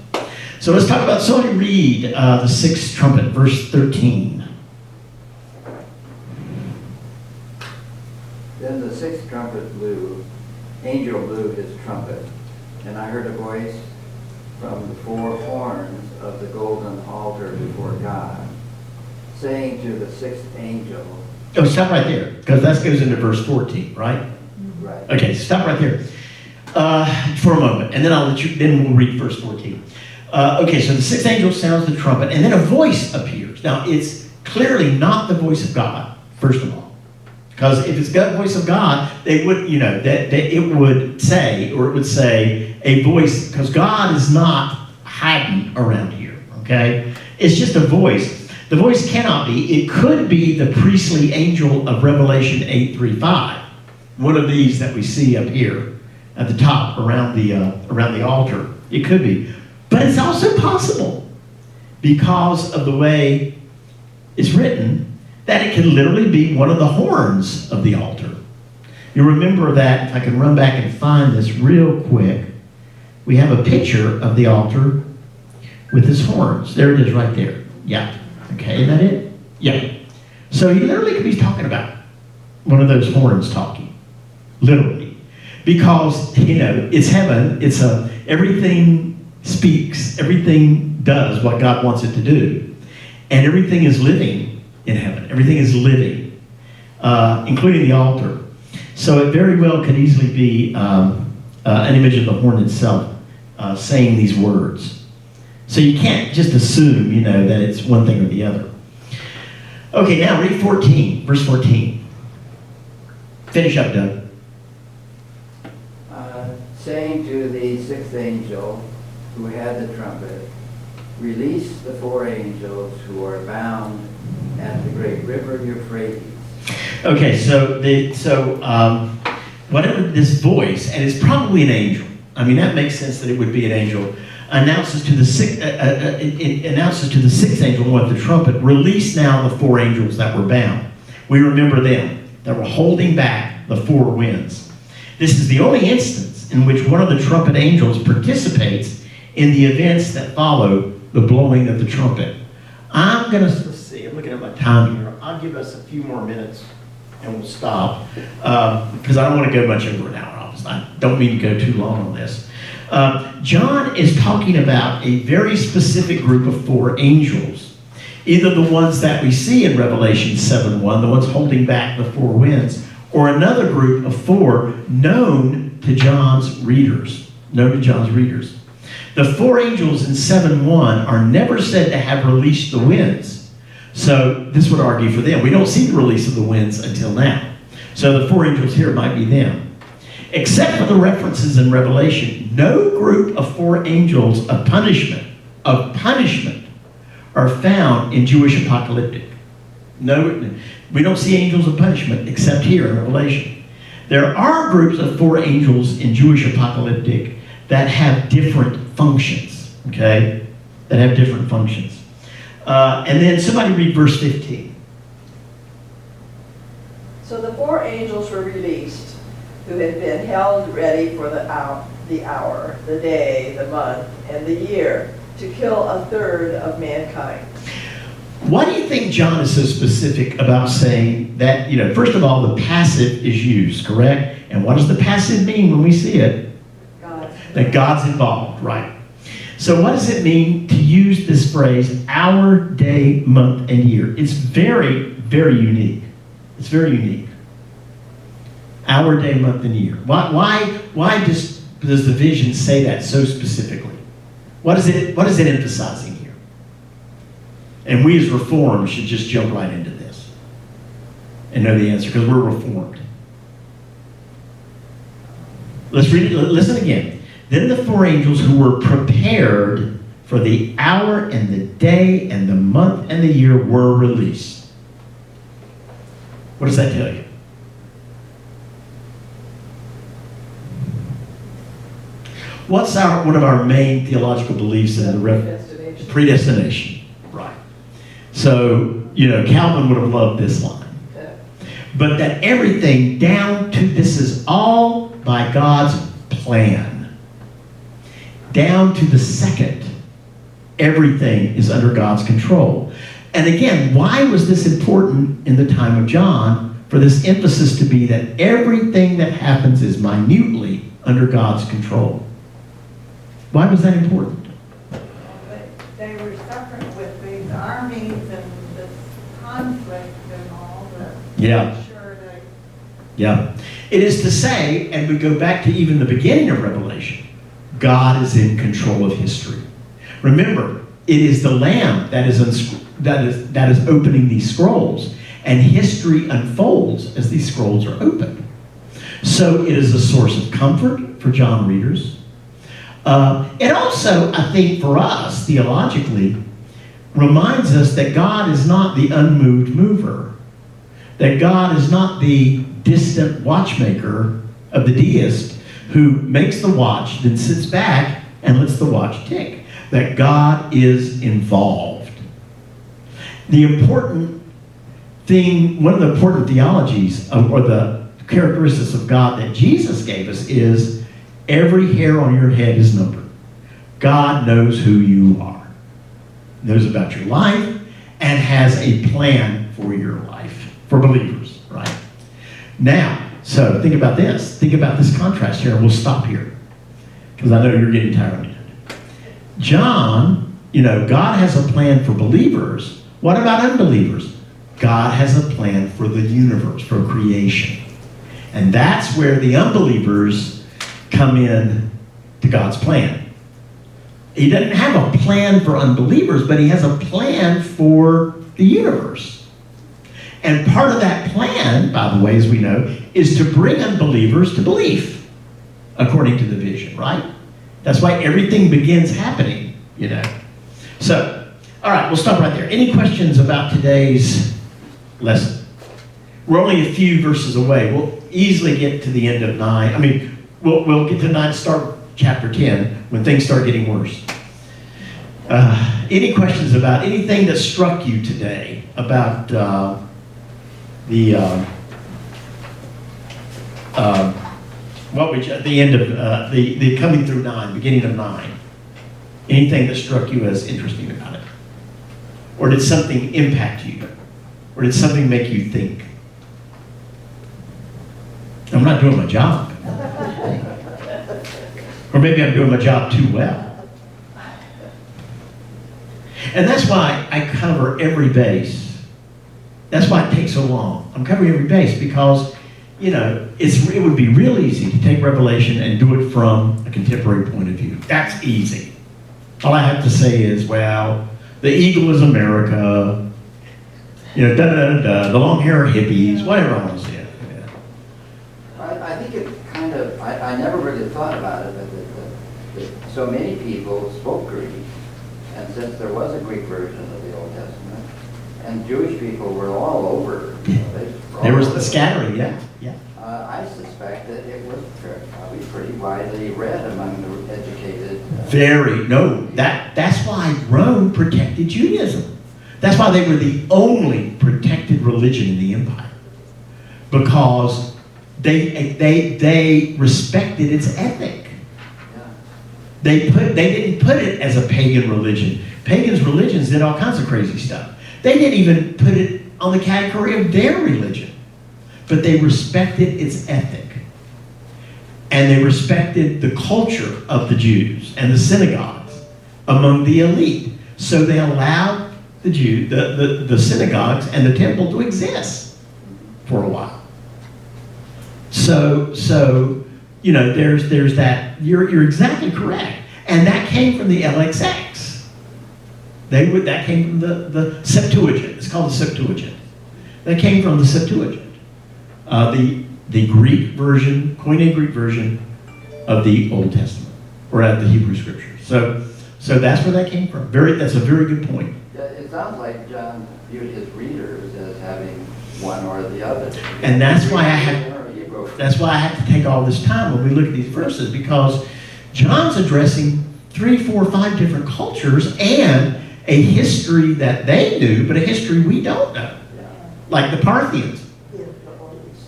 So let's talk about, somebody read the 6th trumpet, verse 13. Then the 6th trumpet blew, angel blew his trumpet, and I heard a voice from the 4 horns of the golden altar before God, saying to the 6th angel. Oh, stop right there, because that goes into verse 14, right? Right. Okay, stop right there for a moment, and then then we'll read verse 14. Okay, so the 6th angel sounds the trumpet, and then a voice appears. Now, it's clearly not the voice of God, first of all. Because if it's the voice of God, they would, that it would say, or it would say a voice, because God is not hiding around here, okay? It's just a voice. The voice cannot be. It could be the priestly angel of Revelation 8:3-5, one of these that we see up here at the top around the altar. It could be. But it's also possible, because of the way it's written, that it can literally be one of the horns of the altar. You remember that, if I can run back and find this real quick, we have a picture of the altar with his horns. There it is right there. Yeah. Okay, is that it? Yeah. So he literally could be talking about one of those horns talking. Literally. Because, it's heaven. It's everything speaks. Everything does what God wants it to do. And everything is living in heaven. Everything is living, including the altar. So it very well could easily be an image of the horn itself saying these words. So you can't just assume, that it's one thing or the other. Okay, now read 14, verse 14. Finish up, Doug. Saying to the sixth angel who had the trumpet, release the 4 angels who are bound at the great river Euphrates. Okay, so whatever this voice, and it's probably an angel. I mean, that makes sense that it would be an angel. Announces to the sixth angel with the trumpet, release now the 4 angels that were bound. We remember them, that were holding back the 4 winds. This is the only instance in which one of the trumpet angels participates in the events that follow the blowing of the trumpet. Let's see, I'm looking at my time here. I'll give us a few more minutes and we'll stop, because I don't want to go much over an hour. I don't mean to go too long on this. John is talking about a very specific group of 4 angels. Either the ones that we see in Revelation 7:1, the ones holding back the 4 winds, or another group of 4 known to John's readers. The 4 angels in 7:1 are never said to have released the winds. So this would argue for them. We don't see the release of the winds until now. So the 4 angels here might be them. Except for the references in Revelation, no group of 4 angels of punishment are found in Jewish apocalyptic. No, we don't see angels of punishment except here in Revelation. There are groups of 4 angels in Jewish apocalyptic that have different functions, okay? That have different functions. And then somebody read verse 15. So the 4 angels were released, who had been held ready for the hour, the day, the month, and the year, to kill 1/3 of mankind. Why do you think John is so specific about saying that, first of all, the passive is used, correct? And what does the passive mean when we see it? That God's involved, right? So what does it mean to use this phrase, hour, day, month, and year? It's very, very unique. It's very unique. Hour, day, month, and year. Why does the vision say that so specifically? What is it emphasizing here? And we as Reformed should just jump right into this and know the answer, because we're Reformed. Let's read it. Listen again. Then the 4 angels who were prepared for the hour and the day and the month and the year were released. What does that tell you? What's one of our main theological beliefs in the predestination? Right. So, Calvin would have loved this line. But that everything down to this is all by God's plan. Down to the second, everything is under God's control. And again, why was this important in the time of John for this emphasis to be that everything that happens is minutely under God's control? Why was that important? They were suffering with these armies and this conflict and all that. Yeah. Yeah. It is to say, and we go back to even the beginning of Revelation, God is in control of history. Remember, it is the Lamb that is opening these scrolls, and history unfolds as these scrolls are opened. So it is a source of comfort for John readers. It also, I think, for us, theologically, reminds us that God is not the unmoved mover, that God is not the distant watchmaker of the deist who makes the watch, then sits back and lets the watch tick, that God is involved. The important thing, one of the important theologies or the characteristics of God that Jesus gave us is every hair on your head is numbered. God knows who you are, knows about your life, and has a plan for your life, for believers, right? Now, so think about this. Think about this contrast here, and we'll stop here, because I know you're getting tired of me. John, God has a plan for believers. What about unbelievers? God has a plan for the universe, for creation. And that's where the unbelievers come in to God's plan. He doesn't have a plan for unbelievers, but he has a plan for the universe. And part of that plan, by the way, as we know, is to bring unbelievers to belief, according to the vision, right? That's why everything begins happening, So, all right, we'll stop right there. Any questions about today's lesson? We're only a few verses away. We'll easily get to the end of 9. I mean, we'll get to 9, start chapter 10, when things start getting worse. Any questions about anything that struck you today about the end of the coming through 9, beginning of 9? Anything that struck you as interesting about it? Or did something impact you? Or did something make you think? I'm not doing my job. Or maybe I'm doing my job too well. And that's why I cover every base. That's why it takes so long. I'm covering every base because, it would be real easy to take Revelation and do it from a contemporary point of view. That's easy. All I have to say is, well, the eagle is America, the long hair are hippies, whatever I want to say. I think it kind of, I never really thought about it, but that so many people spoke Greek, and since there was a Greek version of the Old Testament, and Jewish people were all over, There was the scattering, yeah. I suspect that it was probably pretty widely read among the educated. That's why Rome protected Judaism. That's why they were the only protected religion in the empire. Because they respected its ethic. Yeah. They didn't put it as a pagan religion. Pagans' religions did all kinds of crazy stuff. They didn't even put it on the category of their religion. But they respected its ethic. And they respected the culture of the Jews and the synagogues among the elite. So they allowed the synagogues and the temple to exist for a while. So there's that. You're exactly correct. And that came from the LXX. That came from the Septuagint. It's called the Septuagint. That came from the Septuagint. The Greek version, Koine Greek version of the Old Testament, or of the Hebrew Scriptures. So that's where that came from. That's a very good point. Yeah, it sounds like John viewed his readers as having one or the other. And that's why I have to take all this time when we look at these verses, because John's addressing 3, 4, 5 different cultures and a history that they knew, but a history we don't know, like the Parthians.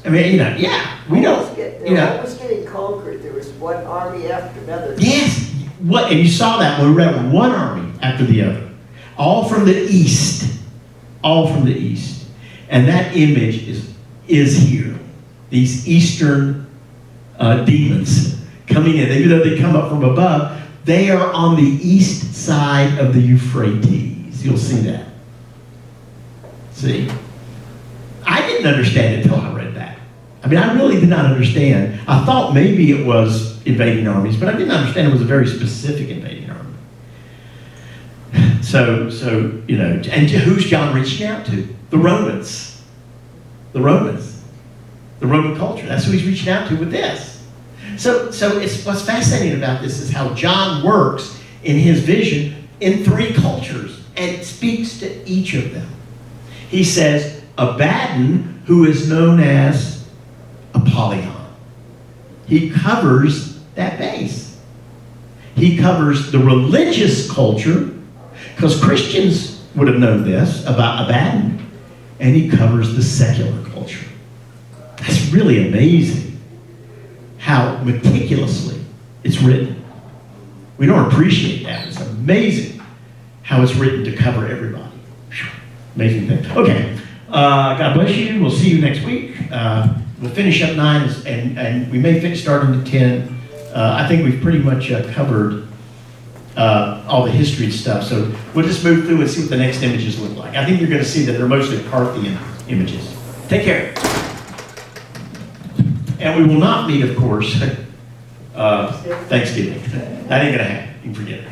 I mean, we don't. They're always getting conquered. There was one army after another. Yes, and you saw that when we read one army after the other, all from the east, and that image is here. These eastern demons coming in, even though they come up from above, they are on the east side of the Euphrates. You'll see that. See, I didn't understand it until I read that. I mean, I really did not understand. I thought maybe it was invading armies, but I didn't understand it was a very specific invading army. So and who's John reaching out to? The Romans. The Roman culture. That's who he's reaching out to with this. So what's fascinating about this is how John works in his vision in three cultures and speaks to each of them. He says, Abaddon, who is known as Apollyon. He covers that base. He covers the religious culture, because Christians would have known this about Abaddon, and he covers the secular culture. That's really amazing how meticulously it's written. We don't appreciate that. It's amazing how it's written to cover everybody. Whew. Amazing thing. Okay, God bless you. We'll see you next week. We'll finish up 9, and we may start into 10. I think we've pretty much covered all the history stuff, so we'll just move through and see what the next images look like. I think you're going to see that they're mostly Parthian images. Take care. And we will not meet, of course, Thanksgiving. That ain't going to happen. You can forget it.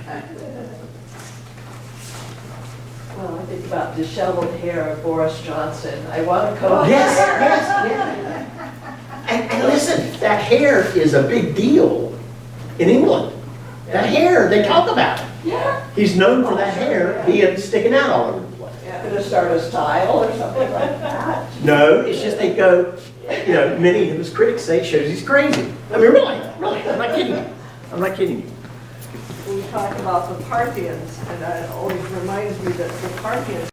Well, I think about disheveled hair of Boris Johnson. I want to comb Yes, his hair. yes. And listen, that hair is a big deal in England. That hair, they talk about it. Yeah. He's known for that hair being sticking out all over the place. Yeah, could have started a style or something like that. No, it's just they go, many of his critics say shows he's crazy. I mean, really, I'm not kidding you. I'm not kidding you. We talk about the Parthians, and it always reminds me that the Parthians